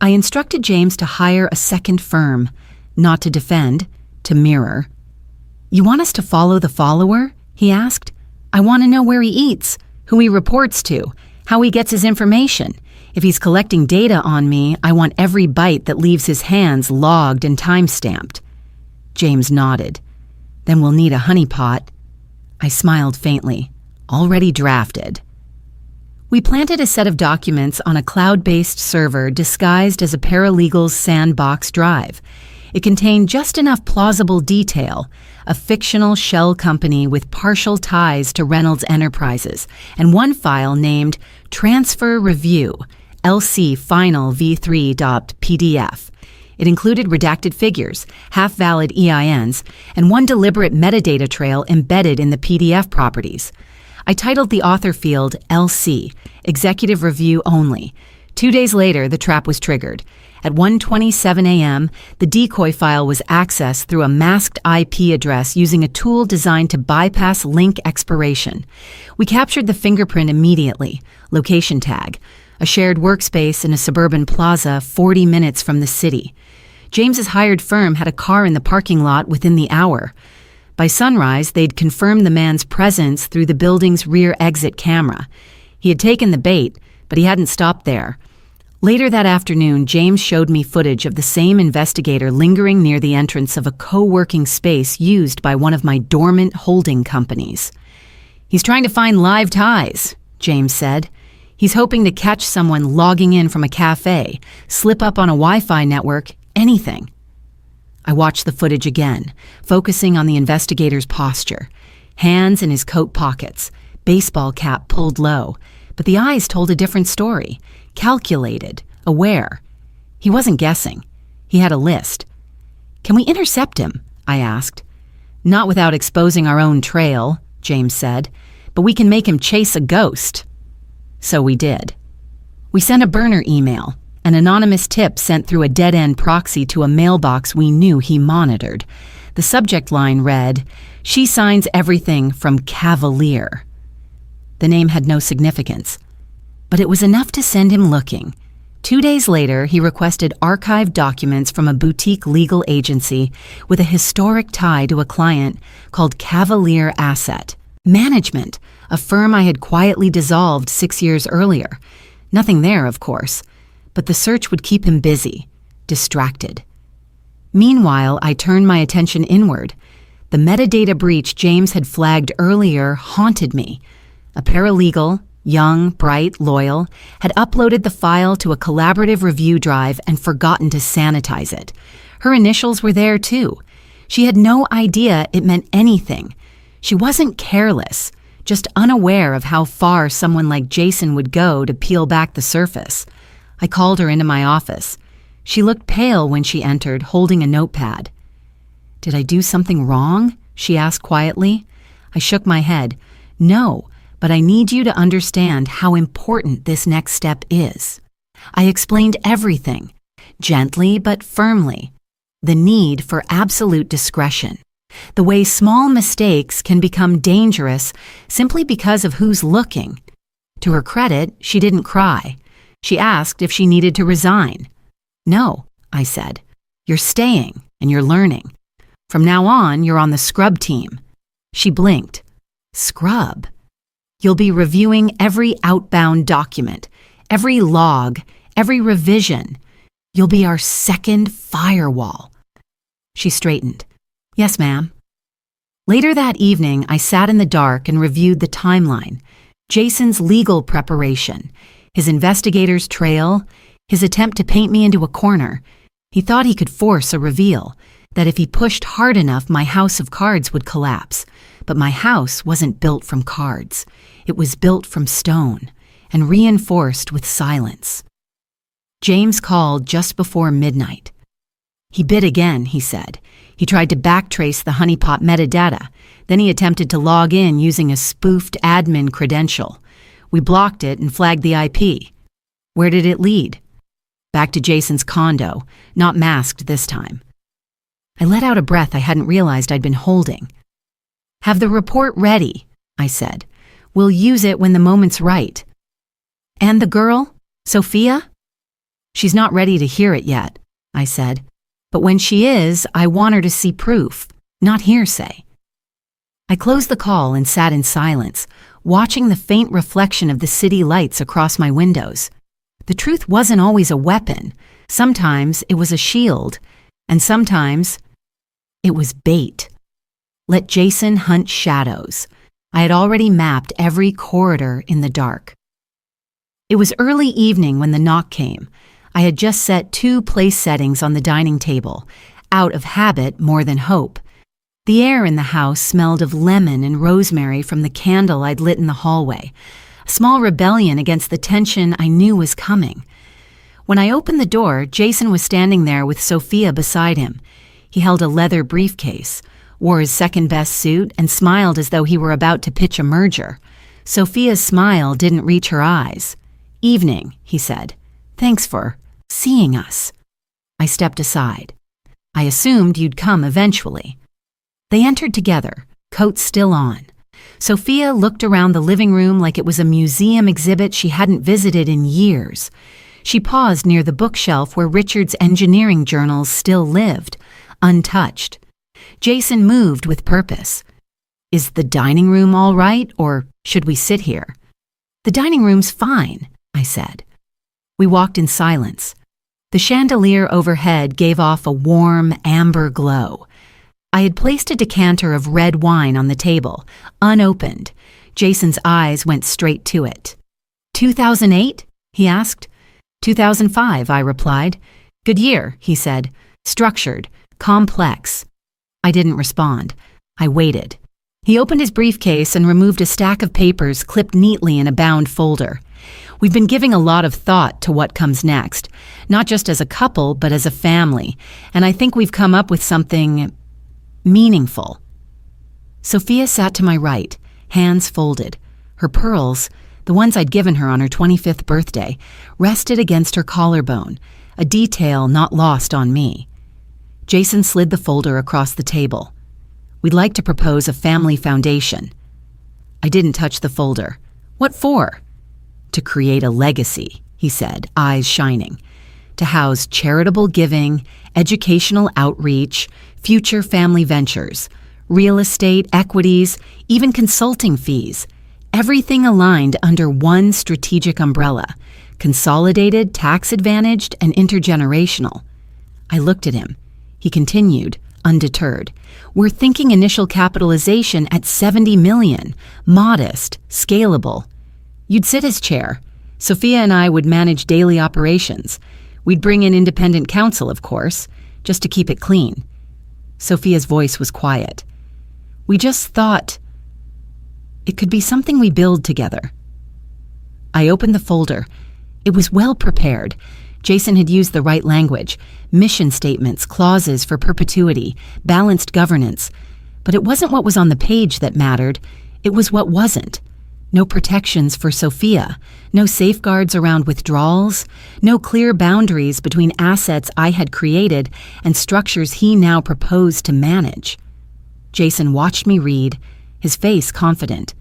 I instructed James to hire a second firm, not to defend, to mirror. "You want us to follow the follower?" he asked. "I want to know where he eats, who he reports to, how he gets his information. If he's collecting data on me, I want every bite that leaves his hands logged and time-stamped." James nodded. "Then we'll need a honeypot." I smiled faintly. "Already drafted." We planted a set of documents on a cloud-based server disguised as a paralegal's sandbox drive. It contained just enough plausible detail, a fictional shell company with partial ties to Reynolds Enterprises, and one file named Transfer Review, LC Final V3.pdf. It included redacted figures, half-valid EINs, and one deliberate metadata trail embedded in the PDF properties. I titled the author field LC, Executive Review Only. 2 days later, the trap was triggered. At 1:27 a.m., the decoy file was accessed through a masked IP address using a tool designed to bypass link expiration. We captured the fingerprint immediately, location tag, a shared workspace in a suburban plaza 40 minutes from the city. James's hired firm had a car in the parking lot within the hour. By sunrise, they'd confirmed the man's presence through the building's rear exit camera. He had taken the bait, but he hadn't stopped there. Later that afternoon, James showed me footage of the same investigator lingering near the entrance of a co-working space used by one of my dormant holding companies. "He's trying to find live ties," James said. "He's hoping to catch someone logging in from a cafe, slip up on a Wi-Fi network, anything." I watched the footage again, focusing on the investigator's posture. Hands in his coat pockets, baseball cap pulled low, but the eyes told a different story. Calculated, aware. He wasn't guessing. He had a list. "Can we intercept him?" I asked. "Not without exposing our own trail," James said, "but we can make him chase a ghost." So we did. We sent a burner email, an anonymous tip sent through a dead-end proxy to a mailbox we knew he monitored. The subject line read, "She signs everything from Cavalier." The name had no significance, but it was enough to send him looking. 2 days later, he requested archived documents from a boutique legal agency with a historic tie to a client called Cavalier Asset Management, a firm I had quietly dissolved 6 years earlier. Nothing there, of course, but the search would keep him busy, distracted. Meanwhile, I turned my attention inward. The metadata breach James had flagged earlier haunted me. A paralegal, young, bright, loyal, had uploaded the file to a collaborative review drive and forgotten to sanitize it. Her initials were there too. She had no idea it meant anything. She wasn't careless, just unaware of how far someone like Jason would go to peel back the surface. I called her into my office. She looked pale when she entered, holding a notepad. "Did I do something wrong?" she asked quietly. I shook my head. "No, but I need you to understand how important this next step is." I explained everything, gently but firmly. The need for absolute discretion. The way small mistakes can become dangerous simply because of who's looking. To her credit, she didn't cry. She asked if she needed to resign. "No," I said. "You're staying and you're learning. From now on, you're on the scrub team." She blinked. "Scrub? You'll be reviewing every outbound document, every log, every revision. You'll be our second firewall." She straightened. "Yes, ma'am." Later that evening, I sat in the dark and reviewed the timeline. Jason's legal preparation, his investigator's trail, his attempt to paint me into a corner. He thought he could force a reveal, that if he pushed hard enough, my house of cards would collapse. But my house wasn't built from cards. It was built from stone and reinforced with silence. James called just before midnight. He bid again, he said. He tried to backtrace the honeypot metadata. Then he attempted to log in using a spoofed admin credential. We blocked it and flagged the IP. Where did it lead? Back to Jason's condo, not masked this time. I let out a breath I hadn't realized I'd been holding. Have the report ready, I said. We'll use it when the moment's right. And the girl, Sophia? She's not ready to hear it yet, I said. But when she is, I want her to see proof, not hearsay. I closed the call and sat in silence, watching the faint reflection of the city lights across my windows. The truth wasn't always a weapon. Sometimes it was a shield, and sometimes it was bait. Let Jason hunt shadows. I had already mapped every corridor in the dark. It was early evening when the knock came. I had just set 2 place settings on the dining table, out of habit more than hope. The air in the house smelled of lemon and rosemary from the candle I'd lit in the hallway, a small rebellion against the tension I knew was coming. When I opened the door, Jason was standing there with Sophia beside him. He held a leather briefcase, wore his second-best suit, and smiled as though he were about to pitch a merger. Sophia's smile didn't reach her eyes. "Evening," he said. "Thanks for seeing us." I stepped aside. I assumed you'd come eventually. They entered together, coats still on. Sophia looked around the living room like it was a museum exhibit she hadn't visited in years. She paused near the bookshelf where Richard's engineering journals still lived, untouched. Jason moved with purpose. "Is the dining room all right, or should we sit here?" "The dining room's fine," I said. We walked in silence. The chandelier overhead gave off a warm, amber glow. I had placed a decanter of red wine on the table, unopened. Jason's eyes went straight to it. 2008? He asked. 2005, I replied. "Good year," he said. "Structured, complex." I didn't respond. I waited. He opened his briefcase and removed a stack of papers clipped neatly in a bound folder. We've been giving a lot of thought to what comes next, not just as a couple, but as a family, and I think we've come up with something meaningful. Sophia sat to my right, hands folded. Her pearls, the ones I'd given her on her 25th birthday, rested against her collarbone, a detail not lost on me. Jason slid the folder across the table. "We'd like to propose a family foundation." I didn't touch the folder. "What for?" "To create a legacy," he said, eyes shining. "To house charitable giving, educational outreach, future family ventures, real estate, equities, even consulting fees. Everything aligned under one strategic umbrella, consolidated, tax-advantaged, and intergenerational." I looked at him. He continued, undeterred. "We're thinking initial capitalization at $70 million, modest, scalable. You'd sit as chair. Sophia and I would manage daily operations. We'd bring in independent counsel, of course, just to keep it clean." Sophia's voice was quiet. "We just thought it could be something we build together." I opened the folder. It was well prepared. Jason had used the right language, mission statements, clauses for perpetuity, balanced governance. But it wasn't what was on the page that mattered. It was what wasn't. No protections for Sophia, no safeguards around withdrawals, no clear boundaries between assets I had created and structures he now proposed to manage. Jason watched me read, his face confident.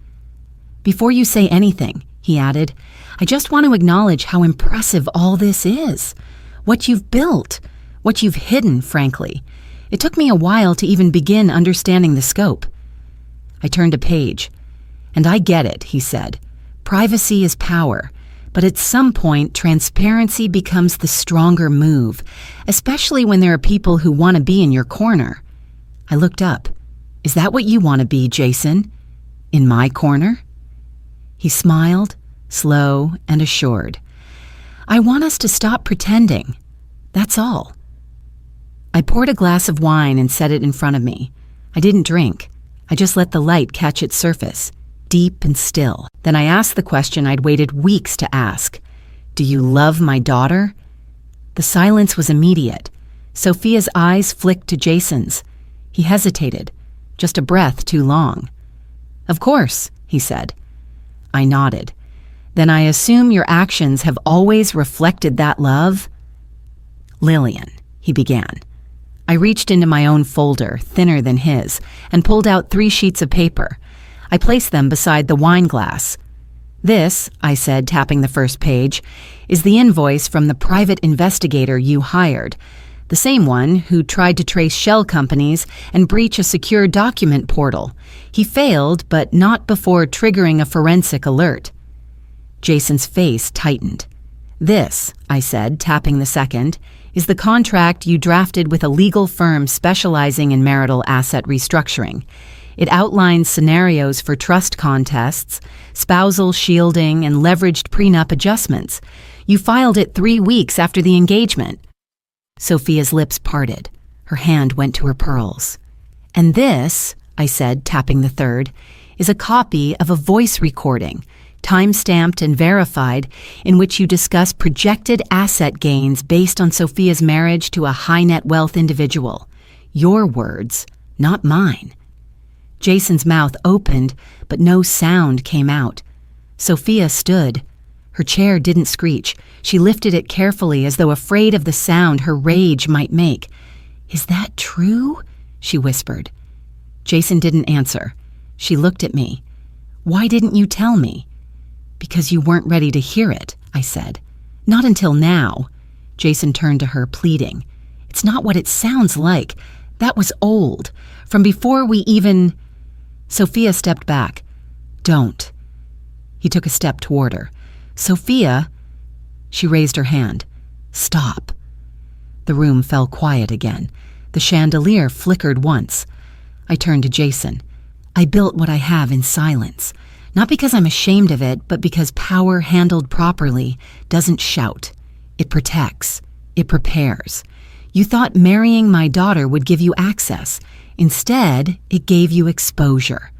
"Before you say anything," he added, "I just want to acknowledge how impressive all this is. What you've built, what you've hidden, frankly. It took me a while to even begin understanding the scope." I turned a page. "And I get it," he said. "Privacy is power, but at some point transparency becomes the stronger move, especially when there are people who want to be in your corner." I looked up. "Is that what you want to be, Jason? In my corner?" He smiled, slow and assured. "I want us to stop pretending. That's all." I poured a glass of wine and set it in front of me. I didn't drink. I just let the light catch its surface, deep and still. Then I asked the question I'd waited weeks to ask. "Do you love my daughter?" The silence was immediate. Sophia's eyes flicked to Jason's. He hesitated, just a breath too long. "Of course," he said. I nodded. "Then I assume your actions have always reflected that love?" "Lillian," he began. I reached into my own folder, thinner than his, and pulled out 3 sheets of paper. I placed them beside the wine glass. "This," I said, tapping the first page, "is the invoice from the private investigator you hired, the same one who tried to trace shell companies and breach a secure document portal. He failed, but not before triggering a forensic alert." Jason's face tightened. "This," I said, tapping the second, "is the contract you drafted with a legal firm specializing in marital asset restructuring. It outlines scenarios for trust contests, spousal shielding, and leveraged prenup adjustments. You filed it 3 weeks after the engagement." Sophia's lips parted. Her hand went to her pearls. "And this," I said, tapping the third, "is a copy of a voice recording, time-stamped and verified, in which you discuss projected asset gains based on Sophia's marriage to a high-net-wealth individual. Your words, not mine." Jason's mouth opened, but no sound came out. Sophia stood. Her chair didn't screech. She lifted it carefully as though afraid of the sound her rage might make. "Is that true?" she whispered. Jason didn't answer. She looked at me. "Why didn't you tell me?" "Because you weren't ready to hear it," I said. "Not until now." Jason turned to her, pleading. "It's not what it sounds like. That was old. From before we even—" Sophia stepped back. "Don't." He took a step toward her. "Sophia—" She raised her hand. "Stop." The room fell quiet again. The chandelier flickered once. I turned to Jason. "I built what I have in silence. Not because I'm ashamed of it, but because power handled properly doesn't shout. It protects. It prepares. You thought marrying my daughter would give you access. Instead, it gave you exposure."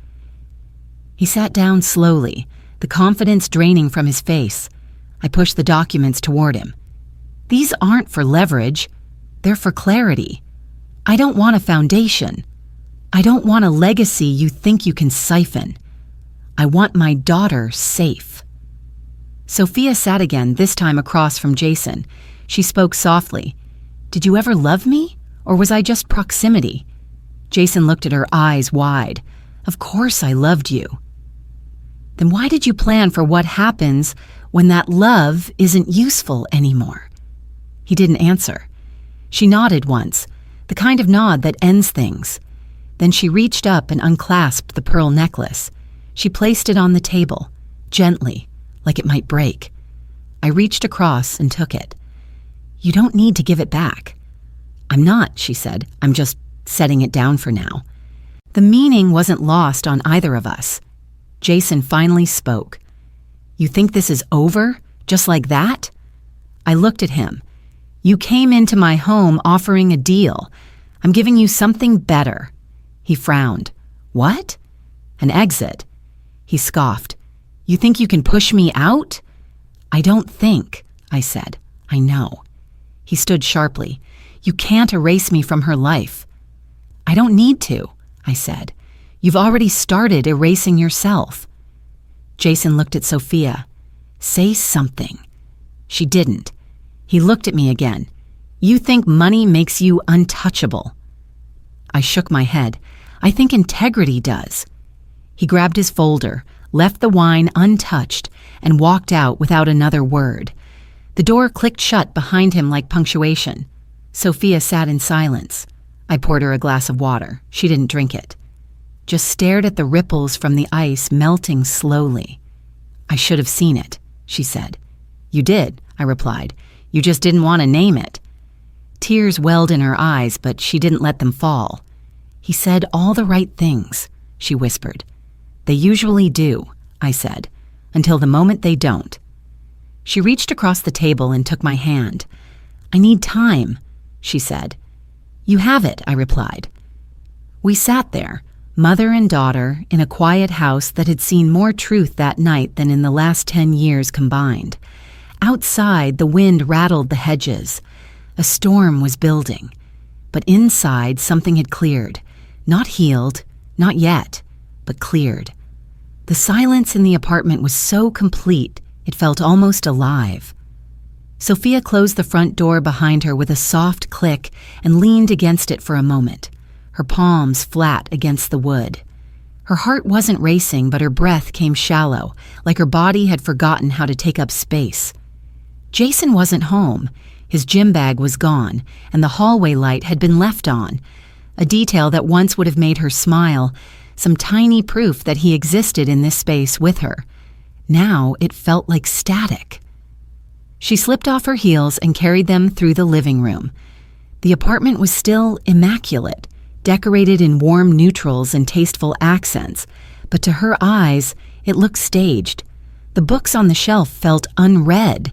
He sat down slowly, the confidence draining from his face. I pushed the documents toward him. "These aren't for leverage. They're for clarity. I don't want a foundation. I don't want a legacy you think you can siphon. I want my daughter safe." Sophia sat again, this time across from Jason. She spoke softly. "Did you ever love me, or was I just proximity?" Jason looked at her, eyes wide. "Of course I loved you." "Then why did you plan for what happens when that love isn't useful anymore?" He didn't answer. She nodded once, the kind of nod that ends things. Then she reached up and unclasped the pearl necklace. She placed it on the table, gently, like it might break. I reached across and took it. "You don't need to give it back." "I'm not," she said. "I'm just setting it down for now." The meaning wasn't lost on either of us. Jason finally spoke. "You think this is over, just like that?" I looked at him. "You came into my home offering a deal. I'm giving you something better." He frowned. "What?" "An exit." He scoffed. "You think you can push me out?" "I don't think," I said. "I know." He stood sharply. "You can't erase me from her life." "I don't need to," I said. "You've already started erasing yourself." Jason looked at Sophia. "Say something." She didn't. He looked at me again. "You think money makes you untouchable." I shook my head. "I think integrity does." He grabbed his folder, left the wine untouched, and walked out without another word. The door clicked shut behind him like punctuation. Sophia sat in silence. I poured her a glass of water. She didn't drink it. Just stared at the ripples from the ice melting slowly. "I should have seen it," she said. "You did," I replied. "You just didn't want to name it." Tears welled in her eyes, but she didn't let them fall. "He said all the right things," she whispered. "They usually do," I said, "until the moment they don't." She reached across the table and took my hand. "I need time," she said. "You have it," I replied. We sat there, mother and daughter, in a quiet house that had seen more truth that night than in the last 10 years combined. Outside, the wind rattled the hedges. A storm was building, but inside something had cleared. Not healed, not yet, but cleared. The silence in the apartment was so complete, it felt almost alive. Sophia closed the front door behind her with a soft click and leaned against it for a moment, her palms flat against the wood. Her heart wasn't racing, but her breath came shallow, like her body had forgotten how to take up space. Jason wasn't home. His gym bag was gone, and the hallway light had been left on, a detail that once would have made her smile, some tiny proof that he existed in this space with her. Now it felt like static. She slipped off her heels and carried them through the living room. The apartment was still immaculate, decorated in warm neutrals and tasteful accents, but to her eyes, it looked staged. The books on the shelf felt unread.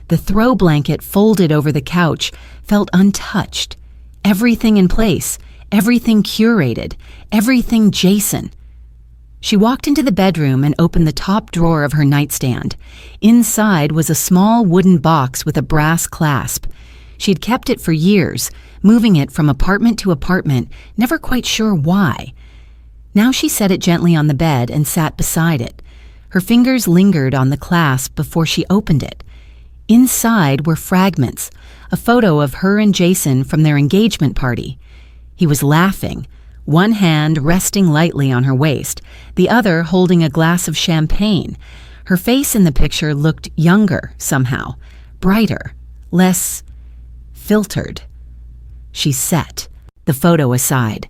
The throw blanket folded over the couch felt untouched. Everything in place, everything curated, everything Jason. She walked into the bedroom and opened the top drawer of her nightstand. Inside was a small wooden box with a brass clasp. She had kept it for years, moving it from apartment to apartment, never quite sure why. Now she set it gently on the bed and sat beside it. Her fingers lingered on the clasp before she opened it. Inside were fragments, a photo of her and Jason from their engagement party. He was laughing, one hand resting lightly on her waist, the other holding a glass of champagne. Her face in the picture looked younger somehow, brighter, less filtered. She set, the photo aside.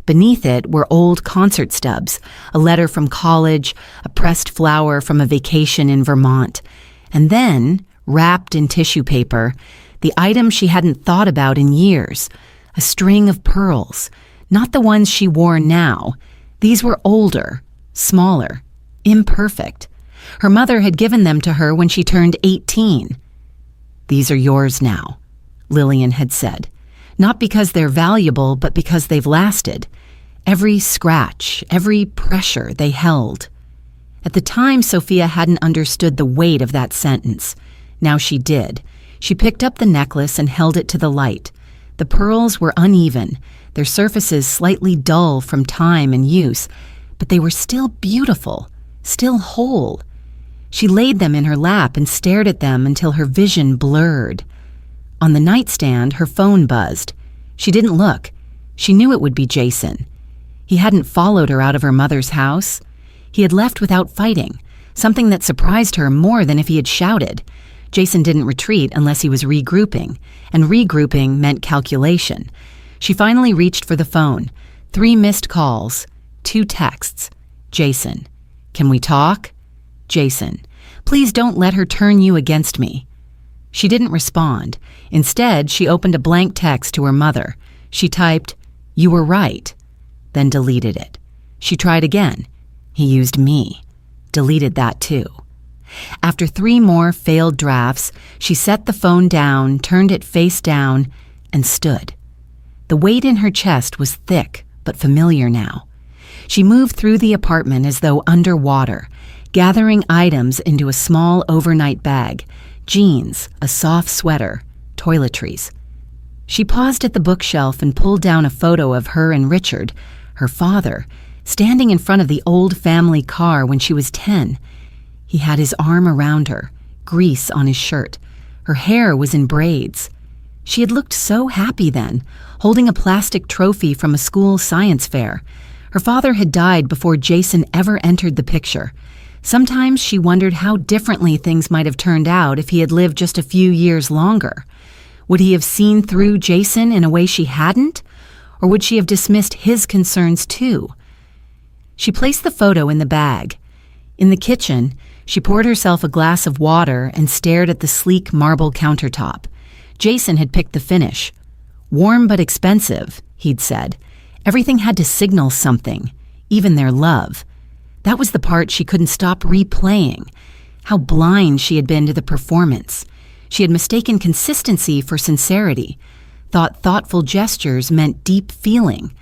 Beneath it were old concert stubs, a letter from college, a pressed flower from a vacation in Vermont. And then, wrapped in tissue paper, the item she hadn't thought about in years, a string of pearls, not the ones she wore now. These were older, smaller, imperfect. Her mother had given them to her when she turned 18. "These are yours now," Lillian had said. "Not because they're valuable, but because they've lasted. Every scratch, every pressure they held." At the time, Sophia hadn't understood the weight of that sentence. Now she did. She picked up the necklace and held it to the light. The pearls were uneven, their surfaces slightly dull from time and use, but they were still beautiful, still whole. She laid them in her lap and stared at them until her vision blurred. On the nightstand, her phone buzzed. She didn't look. She knew it would be Jason. He hadn't followed her out of her mother's house. He had left without fighting, something that surprised her more than if he had shouted. Jason didn't retreat unless he was regrouping, and regrouping meant calculation. She finally reached for the phone. 3 missed calls, 2 texts. Jason. "Can we talk?" Jason. "Please don't let her turn you against me." She didn't respond. Instead, she opened a blank text to her mother. She typed, "You were right," then deleted it. She tried again. "He used me." Deleted that too. After 3 more failed drafts, she set the phone down, turned it face down, and stood. The weight in her chest was thick, but familiar now. She moved through the apartment as though underwater, gathering items into a small overnight bag, jeans, a soft sweater, toiletries. She paused at the bookshelf and pulled down a photo of her and Richard, her father, standing in front of the old family car when she was 10. He had his arm around her, grease on his shirt. Her hair was in braids. She had looked so happy then, holding a plastic trophy from a school science fair. Her father had died before Jason ever entered the picture. Sometimes she wondered how differently things might have turned out if he had lived just a few years longer. Would he have seen through Jason in a way she hadn't? Or would she have dismissed his concerns too? She placed the photo in the bag. In the kitchen, she poured herself a glass of water and stared at the sleek marble countertop. Jason had picked the finish. "Warm but expensive," he'd said. Everything had to signal something, even their love. That was the part she couldn't stop replaying. How blind she had been to the performance. She had mistaken consistency for sincerity, thought thoughtful gestures meant deep feeling.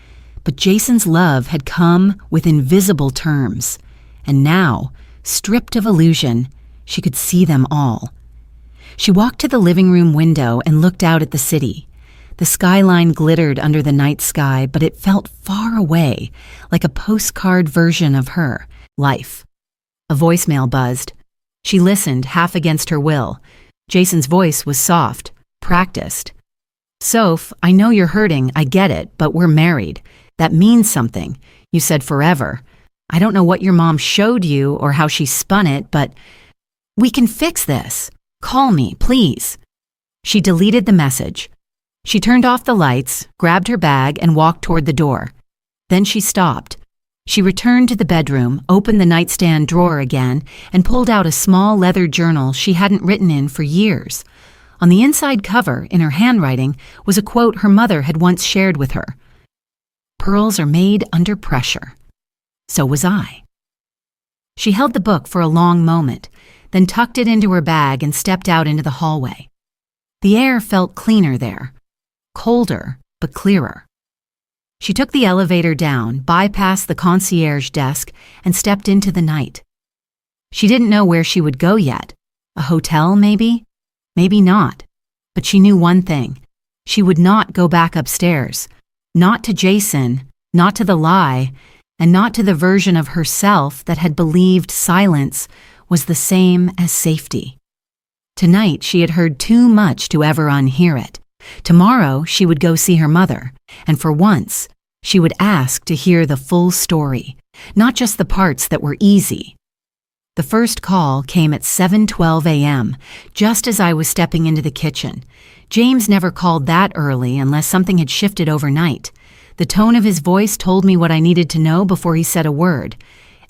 But Jason's love had come with invisible terms. And now, stripped of illusion, she could see them all. She walked to the living room window and looked out at the city. The skyline glittered under the night sky, but it felt far away, like a postcard version of her life. A voicemail buzzed. She listened, half against her will. Jason's voice was soft, practiced. "Soph, I know you're hurting, I get it, but we're married. That means something. You said forever. I don't know what your mom showed you or how she spun it, but we can fix this. Call me, please." She deleted the message. She turned off the lights, grabbed her bag, and walked toward the door. Then she stopped. She returned to the bedroom, opened the nightstand drawer again, and pulled out a small leather journal she hadn't written in for years. On the inside cover, in her handwriting, was a quote her mother had once shared with her. "Pearls are made under pressure. So was I." She held the book for a long moment, then tucked it into her bag and stepped out into the hallway. The air felt cleaner there, colder but clearer. She took the elevator down, bypassed the concierge desk, and stepped into the night. She didn't know where she would go yet. A hotel, maybe? Maybe not. But she knew one thing. She would not go back upstairs. Not to Jason, not to the lie, and not to the version of herself that had believed silence was the same as safety. Tonight she had heard too much to ever unhear it. Tomorrow she would go see her mother, and for once she would ask to hear the full story, not just the parts that were easy. The first call came at 7:12 a.m., just as I was stepping into the kitchen. James never called that early unless something had shifted overnight. The tone of his voice told me what I needed to know before he said a word.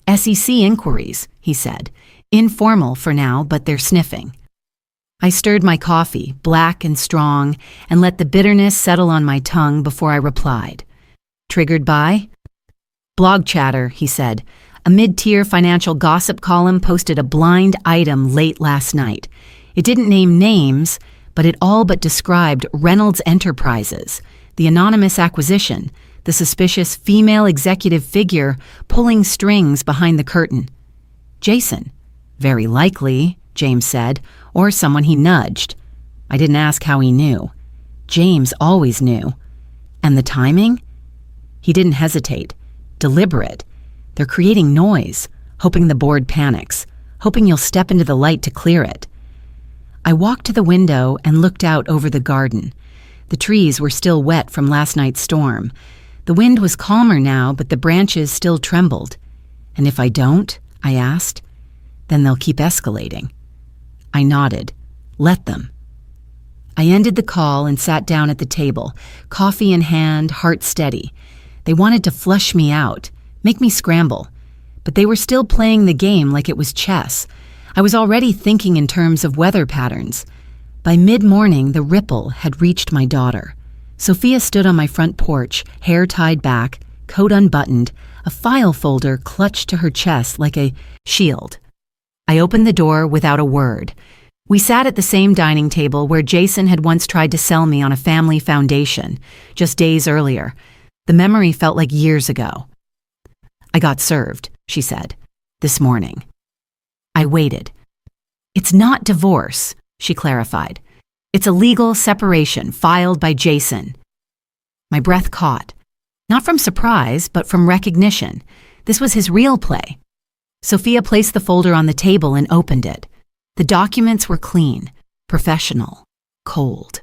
"SEC inquiries," he said. "Informal for now, but they're sniffing." I stirred my coffee, black and strong, and let the bitterness settle on my tongue before I replied. "Triggered by?" "Blog chatter," he said. "A mid-tier financial gossip column posted a blind item late last night. It didn't name names, but it all but described Reynolds Enterprises, the anonymous acquisition, the suspicious female executive figure pulling strings behind the curtain. Jason." "Very likely," James said, "or someone he nudged." I didn't ask how he knew. James always knew. And the timing? He didn't hesitate. Deliberate. They're creating noise, hoping the board panics, hoping you'll step into the light to clear it. I walked to the window and looked out over the garden. The trees were still wet from last night's storm. The wind was calmer now, but the branches still trembled. "And if I don't?" I asked. "Then they'll keep escalating." I nodded. "Let them." I ended the call and sat down at the table, coffee in hand, heart steady. They wanted to flush me out, make me scramble. But they were still playing the game like it was chess. I was already thinking in terms of weather patterns. By mid-morning, the ripple had reached my daughter. Sophia stood on my front porch, hair tied back, coat unbuttoned, a file folder clutched to her chest like a shield. I opened the door without a word. We sat at the same dining table where Jason had once tried to sell me on a family foundation, just days earlier. The memory felt like years ago. "I got served," she said, "this morning." I waited. "It's not divorce," she clarified. "It's a legal separation filed by Jason." My breath caught. Not from surprise, but from recognition. This was his real play. Sophia placed the folder on the table and opened it. The documents were clean, professional, cold.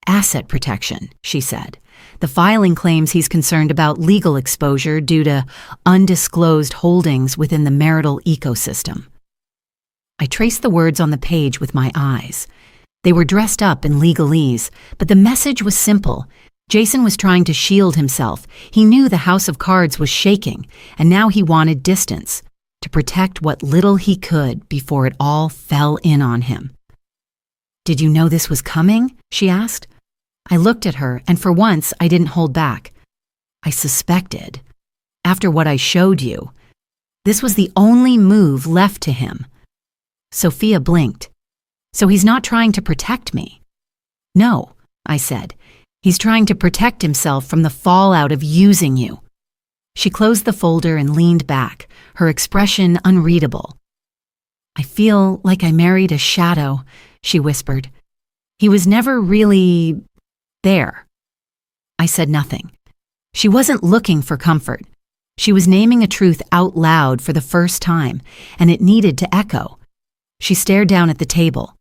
"Asset protection," she said. "The filing claims he's concerned about legal exposure due to undisclosed holdings within the marital ecosystem." I traced the words on the page with my eyes. They were dressed up in legalese, but the message was simple. Jason was trying to shield himself. He knew the house of cards was shaking, and now he wanted distance, to protect what little he could before it all fell in on him. "Did you know this was coming?" she asked. I looked at her, and for once I didn't hold back. "I suspected. After what I showed you. This was the only move left to him." Sophia blinked. "So he's not trying to protect me?" "No," I said. "He's trying to protect himself from the fallout of using you." She closed the folder and leaned back, her expression unreadable. I feel like I married a shadow, she whispered. He was never really there. I said nothing. She wasn't looking for comfort. She was naming a truth out loud for the first time, and it needed to echo. She stared down at the table.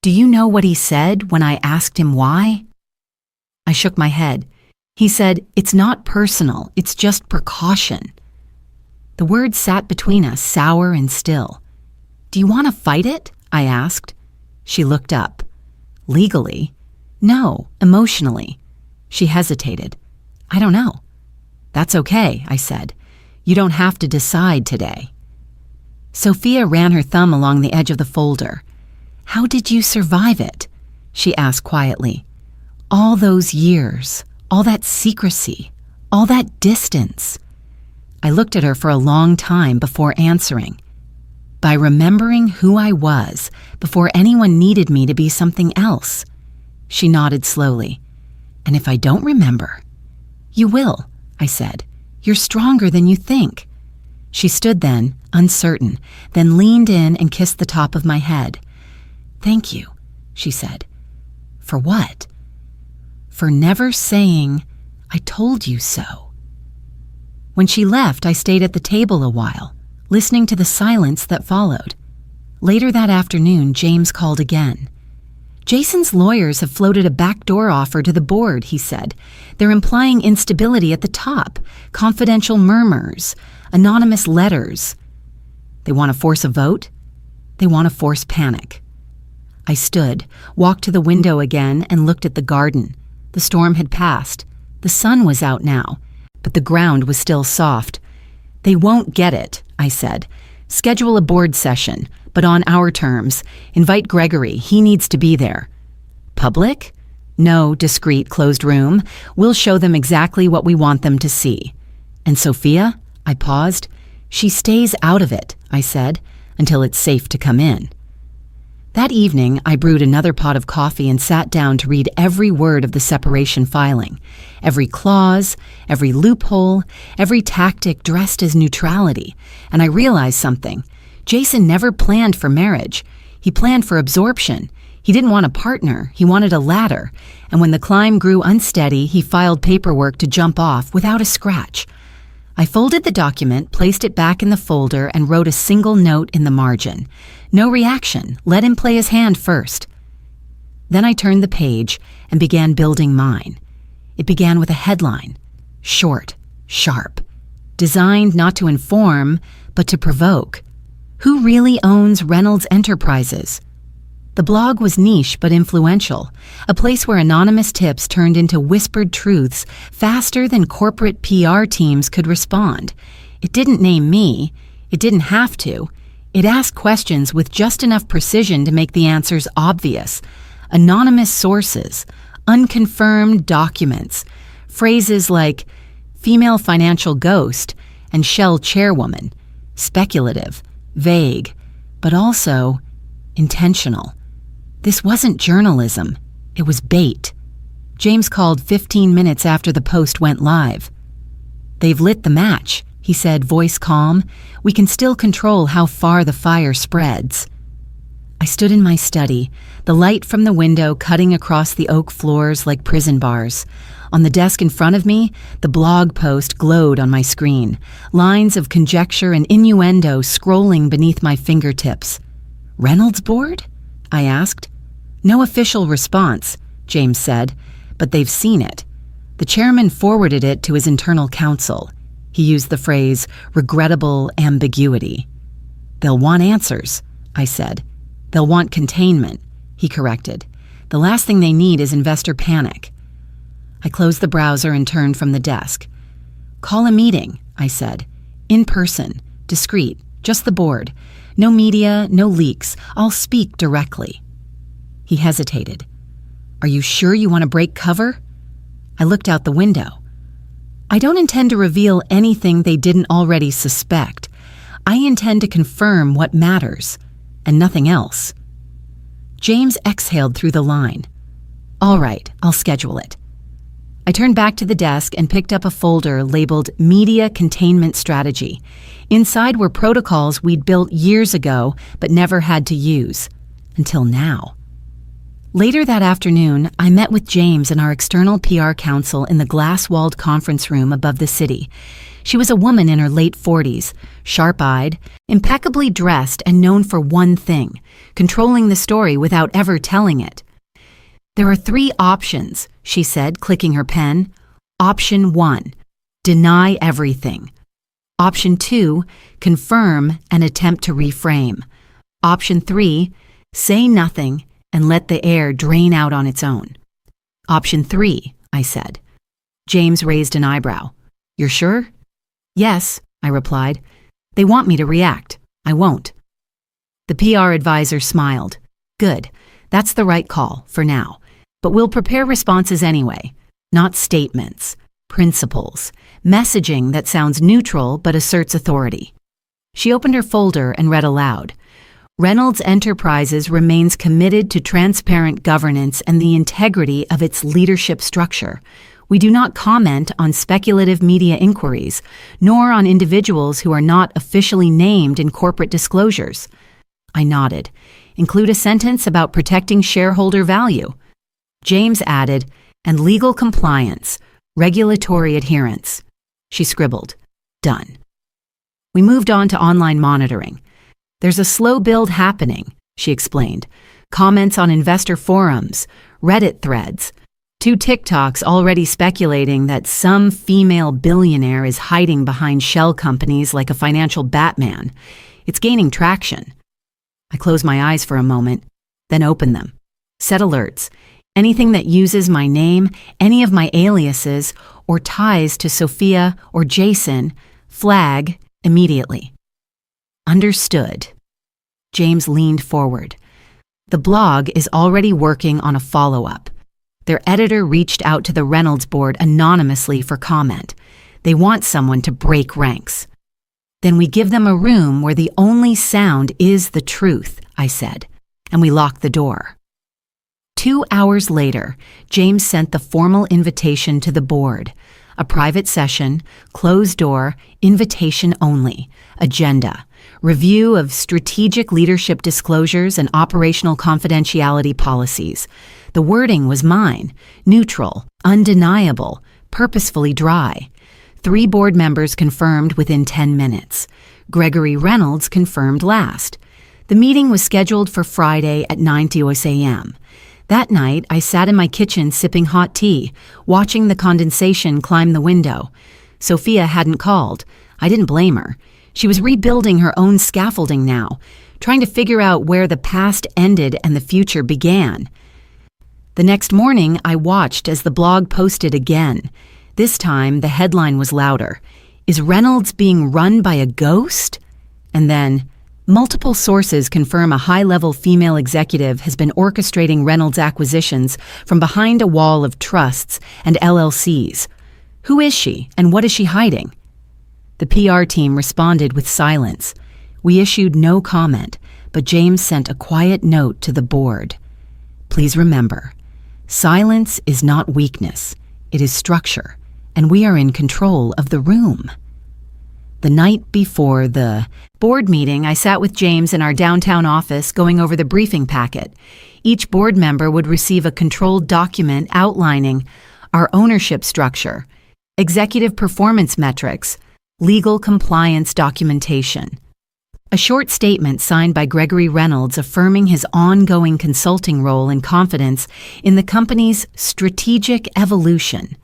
Do you know what he said when I asked him why? I shook my head. He said, it's not personal, it's just precaution. The words sat between us, sour and still. Do you want to fight it? I asked. She looked up. Legally? No, emotionally. She hesitated. I don't know. That's okay, I said. You don't have to decide today. Sophia ran her thumb along the edge of the folder. How did you survive it? She asked quietly. All those years, all that secrecy, all that distance. I looked at her for a long time before answering. By remembering who I was before anyone needed me to be something else. She nodded slowly. And if I don't remember? You will, I said. You're stronger than you think. She stood then, uncertain, then leaned in and kissed the top of my head. Thank you, she said. For what? For never saying, I told you so. When she left, I stayed at the table a while, listening to the silence that followed. Later that afternoon, James called again. Jason's lawyers have floated a backdoor offer to the board, he said. They're implying instability at the top, confidential murmurs, anonymous letters. They want to force a vote. They want to force panic. I stood, walked to the window again, and looked at the garden. The storm had passed. The sun was out now, but the ground was still soft. They won't get it, I said. Schedule a board session, but on our terms. Invite Gregory. He needs to be there. Public? No, discreet, closed room. We'll show them exactly what we want them to see. And Sophia? I paused. She stays out of it, I said, until it's safe to come in. That evening, I brewed another pot of coffee and sat down to read every word of the separation filing, every clause, every loophole, every tactic dressed as neutrality, and I realized something. Jason never planned for marriage. He planned for absorption. He didn't want a partner. He wanted a ladder. And when the climb grew unsteady, he filed paperwork to jump off without a scratch. I folded the document, placed it back in the folder, and wrote a single note in the margin. No reaction. Let him play his hand first. Then I turned the page and began building mine. It began with a headline. Short, sharp. Designed not to inform, but to provoke. Who really owns Reynolds Enterprises? The blog was niche but influential, a place where anonymous tips turned into whispered truths faster than corporate PR teams could respond. It didn't name me. It didn't have to. It asked questions with just enough precision to make the answers obvious. Anonymous sources, unconfirmed documents, phrases like female financial ghost and Shell chairwoman, speculative, vague, but also intentional. This wasn't journalism. It was bait. James called 15 minutes after the post went live. They've lit the match, he said, voice calm. We can still control how far the fire spreads. I stood in my study, the light from the window cutting across the oak floors like prison bars. On the desk in front of me, the blog post glowed on my screen, lines of conjecture and innuendo scrolling beneath my fingertips. Reynolds board? I asked. No official response, James said, but they've seen it. The chairman forwarded it to his internal counsel. He used the phrase, regrettable ambiguity. They'll want answers, I said. They'll want containment, he corrected. The last thing they need is investor panic. I closed the browser and turned from the desk. Call a meeting, I said. In person, discreet, just the board. No media, no leaks. I'll speak directly. He hesitated. Are you sure you want to break cover? I looked out the window. I don't intend to reveal anything they didn't already suspect. I intend to confirm what matters, and nothing else. James exhaled through the line. All right, I'll schedule it. I turned back to the desk and picked up a folder labeled Media Containment Strategy. Inside were protocols we'd built years ago but never had to use. Until now. Later that afternoon, I met with James and our external PR counsel in the glass-walled conference room above the city. She was a woman in her late 40s, sharp-eyed, impeccably dressed, and known for one thing, controlling the story without ever telling it. "There are 3 options," she said, clicking her pen. "Option 1, deny everything. Option 2, confirm and attempt to reframe. Option 3, say nothing and let the air drain out on its own." "Option 3, I said. James raised an eyebrow. "You're sure?" "Yes," I replied. "They want me to react. I won't." The PR advisor smiled. "Good. That's the right call, for now. But we'll prepare responses anyway. Not statements. Principles. Messaging that sounds neutral but asserts authority." She opened her folder and read aloud. "Reynolds Enterprises remains committed to transparent governance and the integrity of its leadership structure. We do not comment on speculative media inquiries, nor on individuals who are not officially named in corporate disclosures." I nodded. "Include a sentence about protecting shareholder value." James added, "and legal compliance, regulatory adherence." She scribbled, "Done." We moved on to online monitoring. "There's a slow build happening," she explained. "Comments on investor forums, Reddit threads, 2 TikToks already speculating that some female billionaire is hiding behind shell companies like a financial Batman. It's gaining traction." I closed my eyes for a moment, then opened them. "Set alerts. Anything that uses my name, any of my aliases, or ties to Sophia or Jason, flag immediately." "Understood." James leaned forward. "The blog is already working on a follow-up. Their editor reached out to the Reynolds board anonymously for comment. They want someone to break ranks." "Then we give them a room where the only sound is the truth," I said, and we locked the door. 2 hours later, James sent the formal invitation to the board. A private session, closed door, invitation only, agenda, review of strategic leadership disclosures and operational confidentiality policies. The wording was mine, neutral, undeniable, purposefully dry. 3 board members confirmed within 10 minutes. Gregory Reynolds confirmed last. The meeting was scheduled for Friday at 9:00 a.m. That night, I sat in my kitchen sipping hot tea, watching the condensation climb the window. Sophia hadn't called. I didn't blame her. She was rebuilding her own scaffolding now, trying to figure out where the past ended and the future began. The next morning, I watched as the blog posted again. This time, the headline was louder. "Is Reynolds being run by a ghost?" And then, "Multiple sources confirm a high-level female executive has been orchestrating Reynolds acquisitions from behind a wall of trusts and LLCs. Who is she, and what is she hiding?" The PR team responded with silence. We issued no comment, but James sent a quiet note to the board. "Please remember, silence is not weakness, it is structure, and we are in control of the room." The night before the board meeting, I sat with James in our downtown office going over the briefing packet. Each board member would receive a controlled document outlining our ownership structure, executive performance metrics, legal compliance documentation. A short statement signed by Gregory Reynolds affirming his ongoing consulting role and confidence in the company's strategic evolution.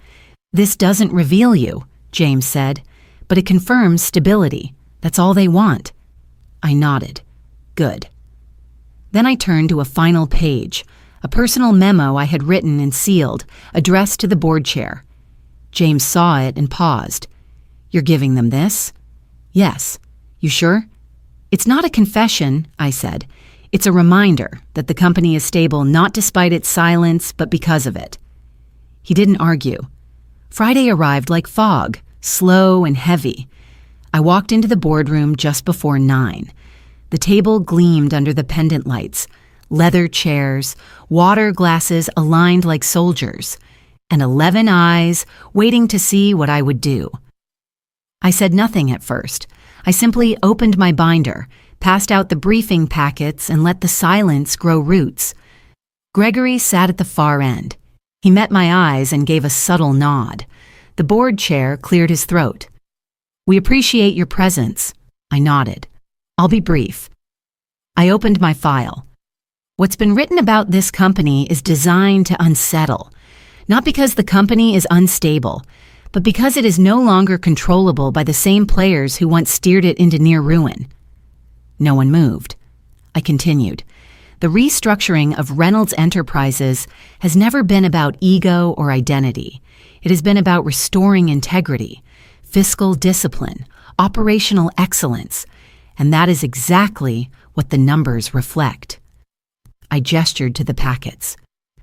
"This doesn't reveal you," James said, "but it confirms stability. That's all they want." I nodded. Good. Then I turned to a final page, a personal memo I had written and sealed, addressed to the board chair. James saw it and paused. "You're giving them this?" "Yes." "You sure?" "It's not a confession," I said. "It's a reminder that the company is stable not despite its silence, but because of it." He didn't argue. Friday arrived like fog, slow and heavy. I walked into the boardroom just before 9. The table gleamed under the pendant lights, leather chairs, water glasses aligned like soldiers. and 11 eyes waiting to see what I would do. I said nothing at first. I simply opened my binder, passed out the briefing packets, and let the silence grow roots. Gregory sat at the far end. He met my eyes and gave a subtle nod. The board chair cleared his throat. "We appreciate your presence." I nodded. "I'll be brief." I opened my file. What's been written about this company is designed to unsettle, not because the company is unstable, but because it is no longer controllable by the same players who once steered it into near ruin. No one moved. I continued. The restructuring of Reynolds Enterprises has never been about ego or identity. It has been about restoring integrity, fiscal discipline, operational excellence, and that is exactly what the numbers reflect. I gestured to the packets.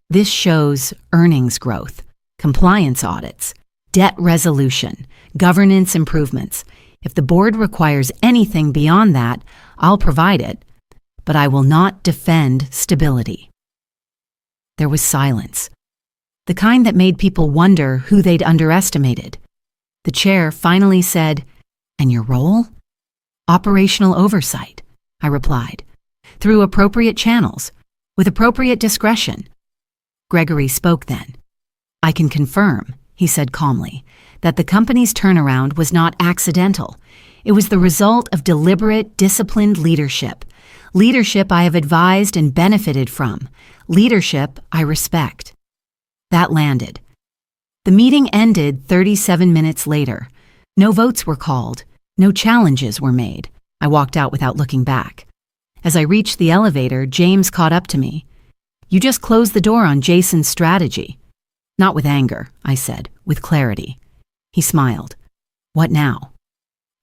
This shows earnings growth, compliance audits, debt resolution, governance improvements. If the board requires anything beyond that, I'll provide it, but I will not defend stability. There was silence, the kind that made people wonder who they'd underestimated. The chair finally said, "And your role?" "Operational oversight," I replied, "through appropriate channels, with appropriate discretion." Gregory spoke then. "I can confirm," he said calmly, "that the company's turnaround was not accidental. It was the result of deliberate, disciplined leadership. Leadership I have advised and benefited from. Leadership I respect." That landed. The meeting ended 37 minutes later. No votes were called. No challenges were made. I walked out without looking back. As I reached the elevator, James caught up to me. "You just closed the door on Jason's strategy." "Not with anger," I said, "with clarity." He smiled. "What now?"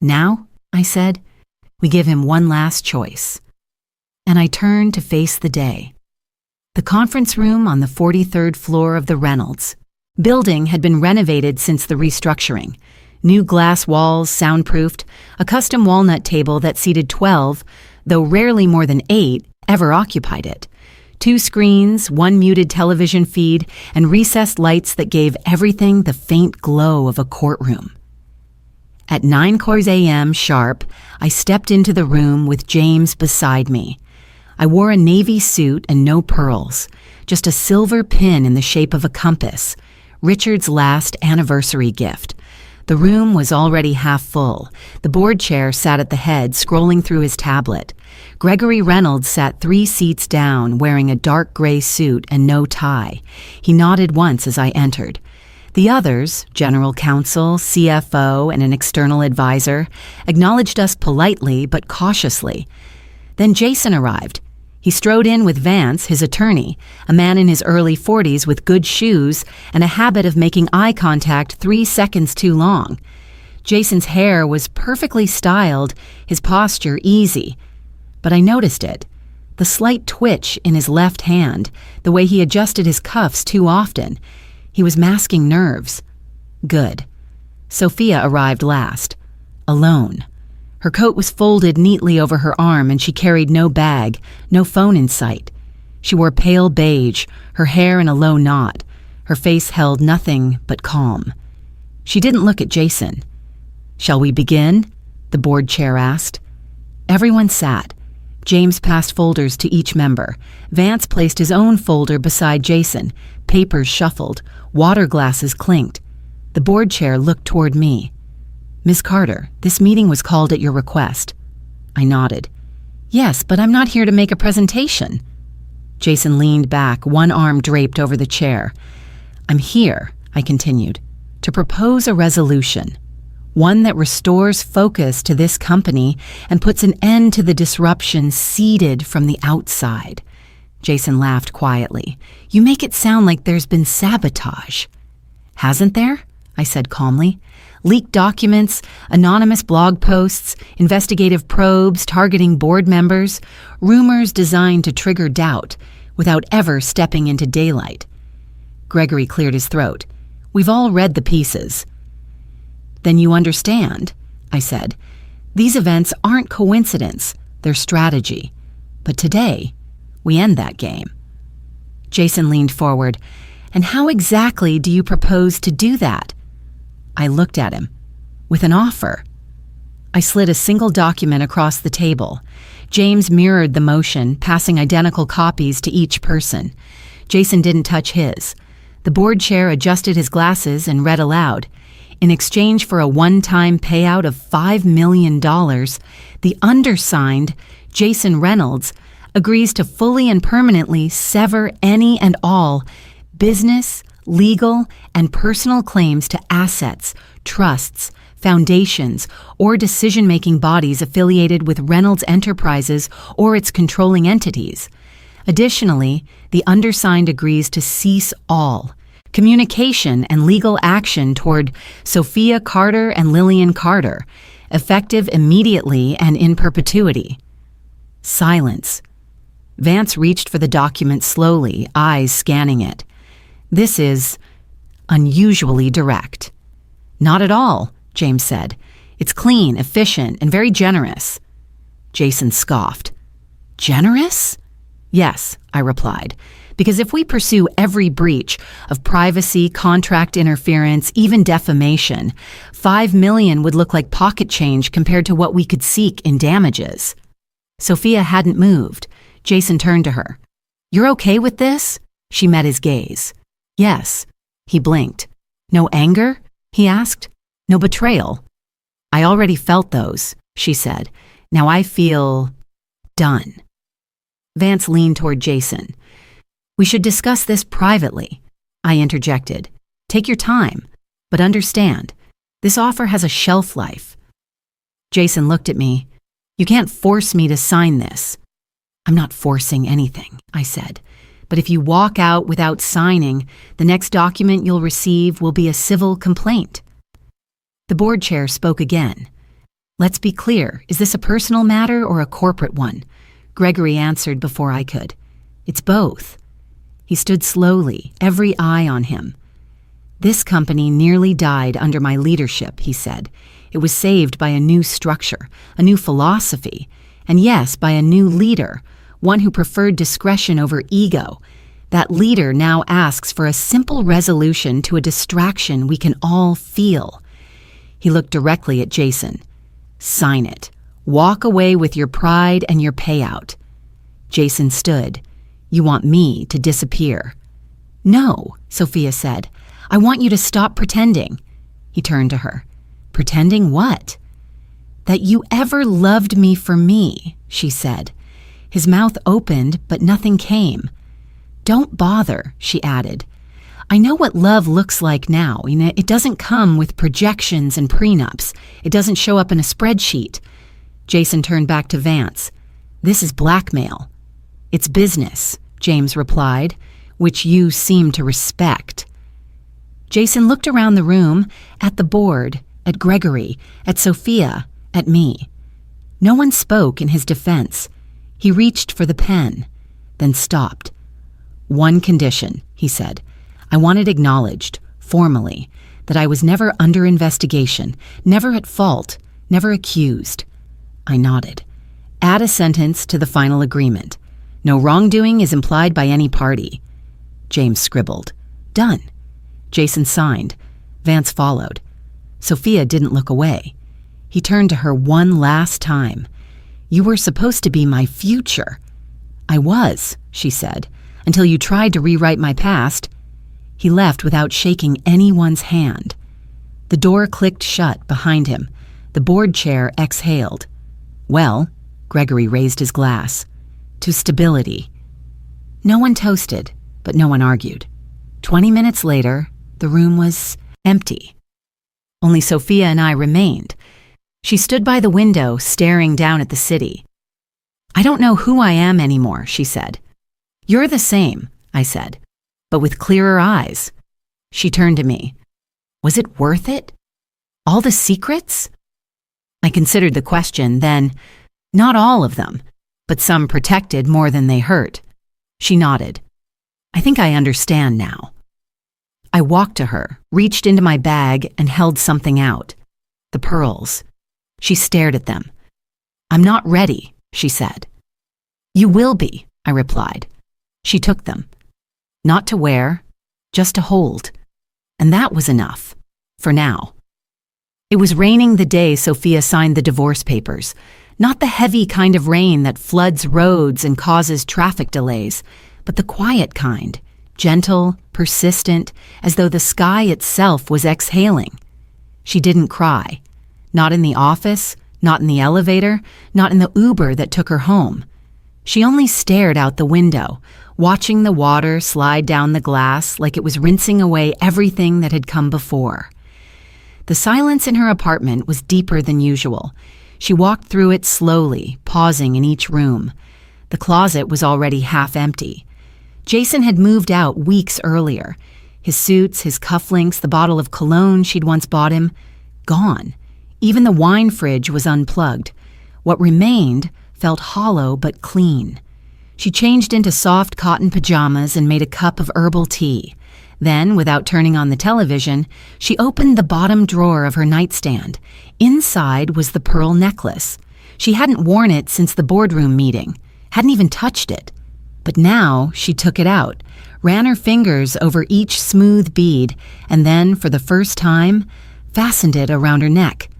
"Now," I said, "we give him one last choice." And I turned to face the day. The conference room on the 43rd floor of the Reynolds building had been renovated since the restructuring. New glass walls, soundproofed, a custom walnut table that seated 12, though rarely more than 8, ever occupied it. 2 screens, 1 muted television feed, and recessed lights that gave everything the faint glow of a courtroom. At 9 a.m. sharp, I stepped into the room with James beside me. I wore a navy suit and no pearls, just a silver pin in the shape of a compass, Richard's last anniversary gift. The room was already half full. The board chair sat at the head, scrolling through his tablet. Gregory Reynolds sat 3 seats down, wearing a dark gray suit and no tie. He nodded once as I entered. The others, general counsel, CFO, and an external advisor, acknowledged us politely but cautiously. Then Jason arrived. He strode in with Vance, his attorney, a man in his early 40s with good shoes and a habit of making eye contact 3 seconds too long. Jason's hair was perfectly styled, his posture easy. But I noticed it. The slight twitch in his left hand, the way he adjusted his cuffs too often. He was masking nerves. Good. Sophia arrived last. Alone. Her coat was folded neatly over her arm and she carried no bag, no phone in sight. She wore pale beige, her hair in a low knot. Her face held nothing but calm. She didn't look at Jason. "Shall we begin?" the board chair asked. Everyone sat. James passed folders to each member. Vance placed his own folder beside Jason. Papers shuffled. Water glasses clinked. The board chair looked toward me. "Ms. Carter, this meeting was called at your request." I nodded. "Yes, but I'm not here to make a presentation." Jason leaned back, one arm draped over the chair. "I'm here," I continued, "to propose a resolution. One that restores focus to this company and puts an end to the disruption seeded from the outside." Jason laughed quietly. "You make it sound like there's been sabotage." "Hasn't there?" I said calmly. "Leaked documents, anonymous blog posts, investigative probes targeting board members, rumors designed to trigger doubt without ever stepping into daylight." Gregory cleared his throat. "We've all read the pieces." "Then you understand," I said. "These events aren't coincidence, they're strategy. But today, we end that game." Jason leaned forward, And how exactly do you propose to do that? I looked at him. With an offer. I slid a single document across the table. James mirrored the motion, passing identical copies to each person. Jason didn't touch his. The board chair adjusted his glasses and read aloud. In exchange for a one-time payout of $5 million, the undersigned, Jason Reynolds, agrees to fully and permanently sever any and all business, legal, and personal claims to assets, trusts, foundations, or decision-making bodies affiliated with Reynolds Enterprises or its controlling entities. Additionally, the undersigned agrees to cease all communication and legal action toward Sophia Carter and Lillian Carter, effective immediately and in perpetuity. Silence. Vance reached for the document slowly, eyes scanning it. This is unusually direct. Not at all, James said. It's clean, efficient, and very generous. Jason scoffed. Generous? Yes, I replied, because if we pursue every breach of privacy, contract interference, even defamation, $5 million would look like pocket change compared to what we could seek in damages. Sophia hadn't moved. Jason turned to her. You're okay with this? She met his gaze. Yes. He blinked. No anger? He asked. No betrayal? I already felt those, she said. Now I feel done. Vance leaned toward Jason. We should discuss this privately, I interjected. Take your time, but understand, this offer has a shelf life. Jason looked at me. You can't force me to sign this. I'm not forcing anything, I said. But if you walk out without signing, the next document you'll receive will be a civil complaint. The board chair spoke again. Let's be clear, is this a personal matter or a corporate one? Gregory answered before I could. It's both. He stood slowly, every eye on him. This company nearly died under my leadership, he said. It was saved by a new structure, a new philosophy, and yes, by a new leader, one who preferred discretion over ego. That leader now asks for a simple resolution to a distraction we can all feel. He looked directly at Jason. Sign it. Walk away with your pride and your payout. Jason stood. You want me to disappear? No, Sophia said. I want you to stop pretending. He turned to her. Pretending what? That you ever loved me for me, she said. His mouth opened, but nothing came. Don't bother, she added. I know what love looks like now. It doesn't come with projections and prenups. It doesn't show up in a spreadsheet. Jason turned back to Vance. This is blackmail. It's business, James replied, which you seem to respect. Jason looked around the room, at the board, at Gregory, at Sophia, at me. No one spoke in his defense. He reached for the pen, then stopped. One condition, he said. I want it acknowledged, formally, that I was never under investigation, never at fault, never accused. I nodded. Add a sentence to the final agreement. No wrongdoing is implied by any party. James scribbled. Done. Jason signed. Vance followed. Sophia didn't look away. He turned to her one last time. You were supposed to be my future. I was, she said, until you tried to rewrite my past. He left without shaking anyone's hand. The door clicked shut behind him. The board chair exhaled. Well, Gregory raised his glass. To stability. No one toasted, but no one argued. 20 minutes later, the room was empty. Only Sophia and I remained. She stood by the window, staring down at the city. I don't know who I am anymore, she said. You're the same, I said, but with clearer eyes. She turned to me. Was it worth it? All the secrets? I considered the question, then, not all of them, but some protected more than they hurt. She nodded. I think I understand now. I walked to her, reached into my bag, and held something out. The pearls. She stared at them. I'm not ready, she said. You will be, I replied. She took them. Not to wear, just to hold. And that was enough. For now. It was raining the day Sophia signed the divorce papers. Not the heavy kind of rain that floods roads and causes traffic delays, but the quiet kind, gentle, persistent, as though the sky itself was exhaling. She didn't cry. Not in the office, not in the elevator, not in the Uber that took her home. She only stared out the window, watching the water slide down the glass like it was rinsing away everything that had come before. The silence in her apartment was deeper than usual. She walked through it slowly, pausing in each room. The closet was already half empty. Jason had moved out weeks earlier. His suits, his cufflinks, the bottle of cologne she'd once bought him, gone. Even the wine fridge was unplugged. What remained felt hollow but clean. She changed into soft cotton pajamas and made a cup of herbal tea. Then, without turning on the television, she opened the bottom drawer of her nightstand. Inside was the pearl necklace. She hadn't worn it since the boardroom meeting, hadn't even touched it. But now she took it out, ran her fingers over each smooth bead, and then, for the first time, fastened it around her neck.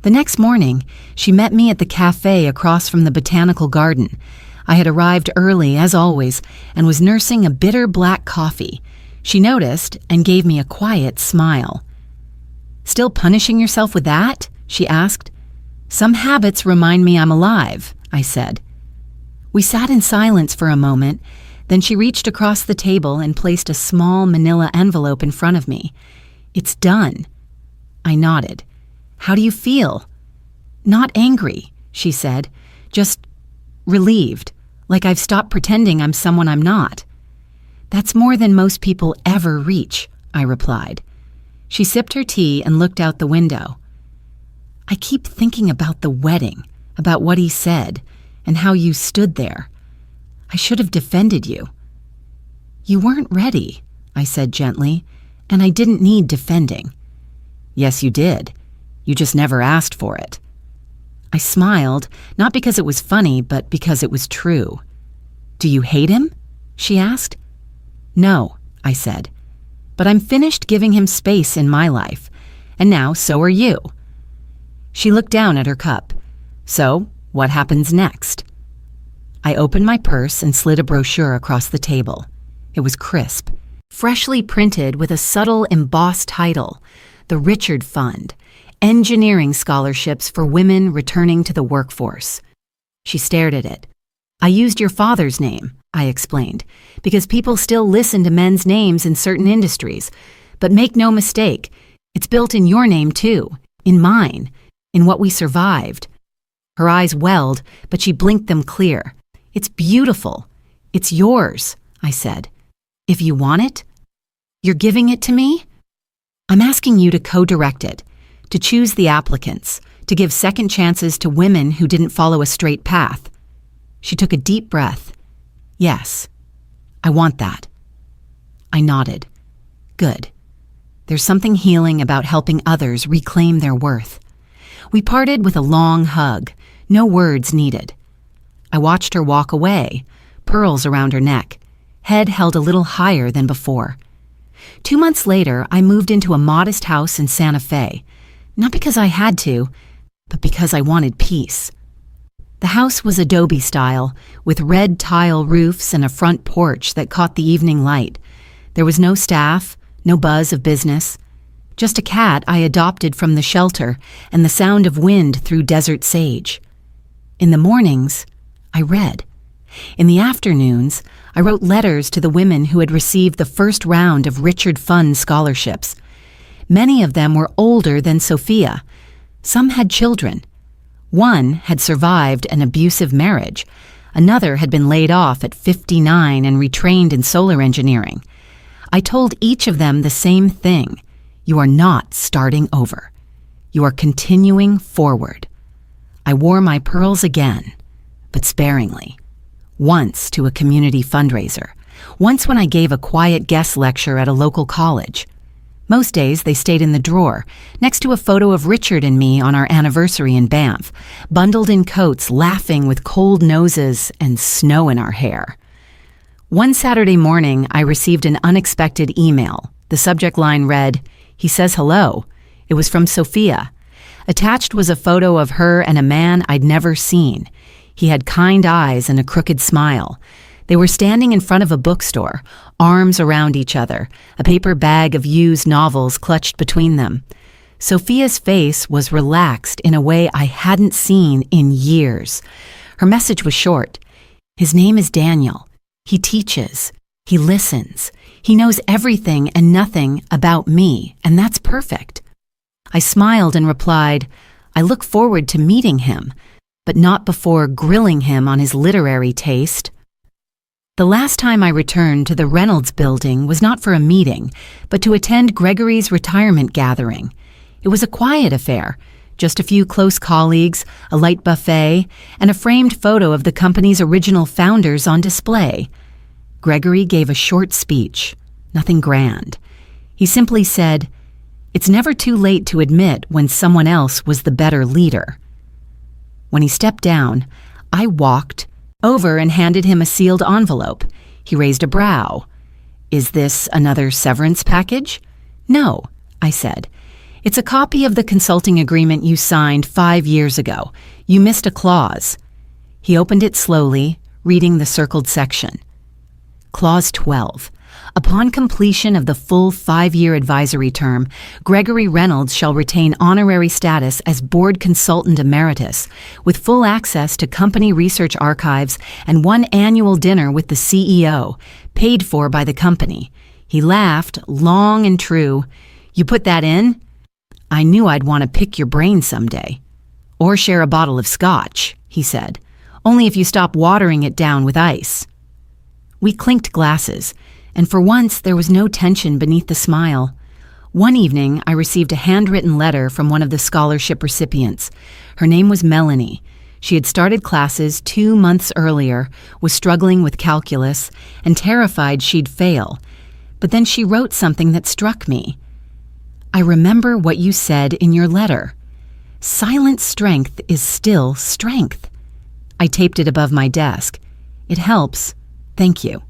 The next morning, she met me at the cafe across from the botanical garden. I had arrived early, as always, and was nursing a bitter black coffee. She noticed and gave me a quiet smile. "Still punishing yourself with that?" she asked. "Some habits remind me I'm alive," I said. We sat in silence for a moment, then she reached across the table and placed a small manila envelope in front of me. "It's done." I nodded. "How do you feel?" "Not angry," she said, "just relieved, like I've stopped pretending I'm someone I'm not." "That's more than most people ever reach," I replied. She sipped her tea and looked out the window. "I keep thinking about the wedding, about what he said, and how you stood there. I should have defended you." "You weren't ready," I said gently, "and I didn't need defending." "Yes, you did. You just never asked for it." I smiled, not because it was funny, but because it was true. "Do you hate him?" she asked. "No," I said, "but I'm finished giving him space in my life, and now so are you." She looked down at her cup. "So, what happens next?" I opened my purse and slid a brochure across the table. It was crisp, freshly printed with a subtle embossed title, The Richard Fund, Engineering Scholarships for Women Returning to the Workforce. She stared at it. "I used your father's name," I explained, "because people still listen to men's names in certain industries. But make no mistake, it's built in your name too, in mine, in what we survived." Her eyes welled, but she blinked them clear. "It's beautiful. It's yours," I said. "If you want it?" "You're giving it to me?" "I'm asking you to co-direct it, to choose the applicants, to give second chances to women who didn't follow a straight path." She took a deep breath. "Yes, I want that." I nodded. "Good. There's something healing about helping others reclaim their worth." We parted with a long hug, no words needed. I watched her walk away, pearls around her neck, head held a little higher than before. 2 months later, I moved into a modest house in Santa Fe, not because I had to, but because I wanted peace. The house was adobe style, with red tile roofs and a front porch that caught the evening light. There was no staff, no buzz of business, just a cat I adopted from the shelter and the sound of wind through desert sage. In the mornings, I read. In the afternoons, I wrote letters to the women who had received the first round of Richard Fund scholarships. Many of them were older than Sophia. Some had children. One had survived an abusive marriage. Another had been laid off at 59 and retrained in solar engineering. I told each of them the same thing. You are not starting over. You are continuing forward. I wore my pearls again, but sparingly. Once to a community fundraiser. Once when I gave a quiet guest lecture at a local college. Most days they stayed in the drawer, next to a photo of Richard and me on our anniversary in Banff, bundled in coats, laughing with cold noses and snow in our hair. One Saturday morning, I received an unexpected email. The subject line read, "He says hello." It was from Sophia. Attached was a photo of her and a man I'd never seen. He had kind eyes and a crooked smile. They were standing in front of a bookstore, arms around each other, a paper bag of used novels clutched between them. Sophia's face was relaxed in a way I hadn't seen in years. Her message was short. "His name is Daniel. He teaches. He listens. He knows everything and nothing about me, and that's perfect." I smiled and replied, "I look forward to meeting him, but not before grilling him on his literary taste." The last time I returned to the Reynolds building was not for a meeting, but to attend Gregory's retirement gathering. It was a quiet affair, just a few close colleagues, a light buffet, and a framed photo of the company's original founders on display. Gregory gave a short speech, nothing grand. He simply said, "It's never too late to admit when someone else was the better leader." When he stepped down, I walked over and handed him a sealed envelope. He raised a brow. "Is this another severance package?" "No," I said. "It's a copy of the consulting agreement you signed 5 years ago. You missed a clause." He opened it slowly, reading the circled section. Clause 12. Upon completion of the full 5-year advisory term, Gregory Reynolds shall retain honorary status as board consultant emeritus, with full access to company research archives and 1 annual dinner with the CEO, paid for by the company. He laughed, long and true. "You put that in? I knew I'd want to pick your brain someday. Or share a bottle of scotch," he said. "Only if you stop watering it down with ice." We clinked glasses, and for once there was no tension beneath the smile. One evening, I received a handwritten letter from one of the scholarship recipients. Her name was Melanie. She had started classes 2 months earlier, was struggling with calculus, and terrified she'd fail. But then she wrote something that struck me. "I remember what you said in your letter. Silent strength is still strength." I taped it above my desk. "It helps. Thank you."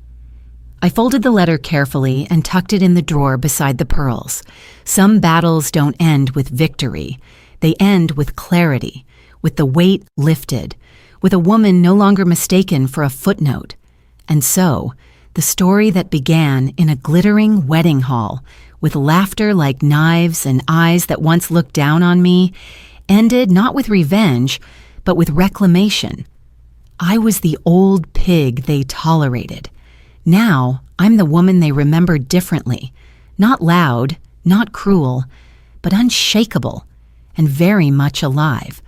I folded the letter carefully and tucked it in the drawer beside the pearls. Some battles don't end with victory. They end with clarity, with the weight lifted, with a woman no longer mistaken for a footnote. And so, the story that began in a glittering wedding hall, with laughter like knives and eyes that once looked down on me, ended not with revenge, but with reclamation. I was the old pig they tolerated. Now, I'm the woman they remember differently. Not loud, not cruel, but unshakable, and very much alive.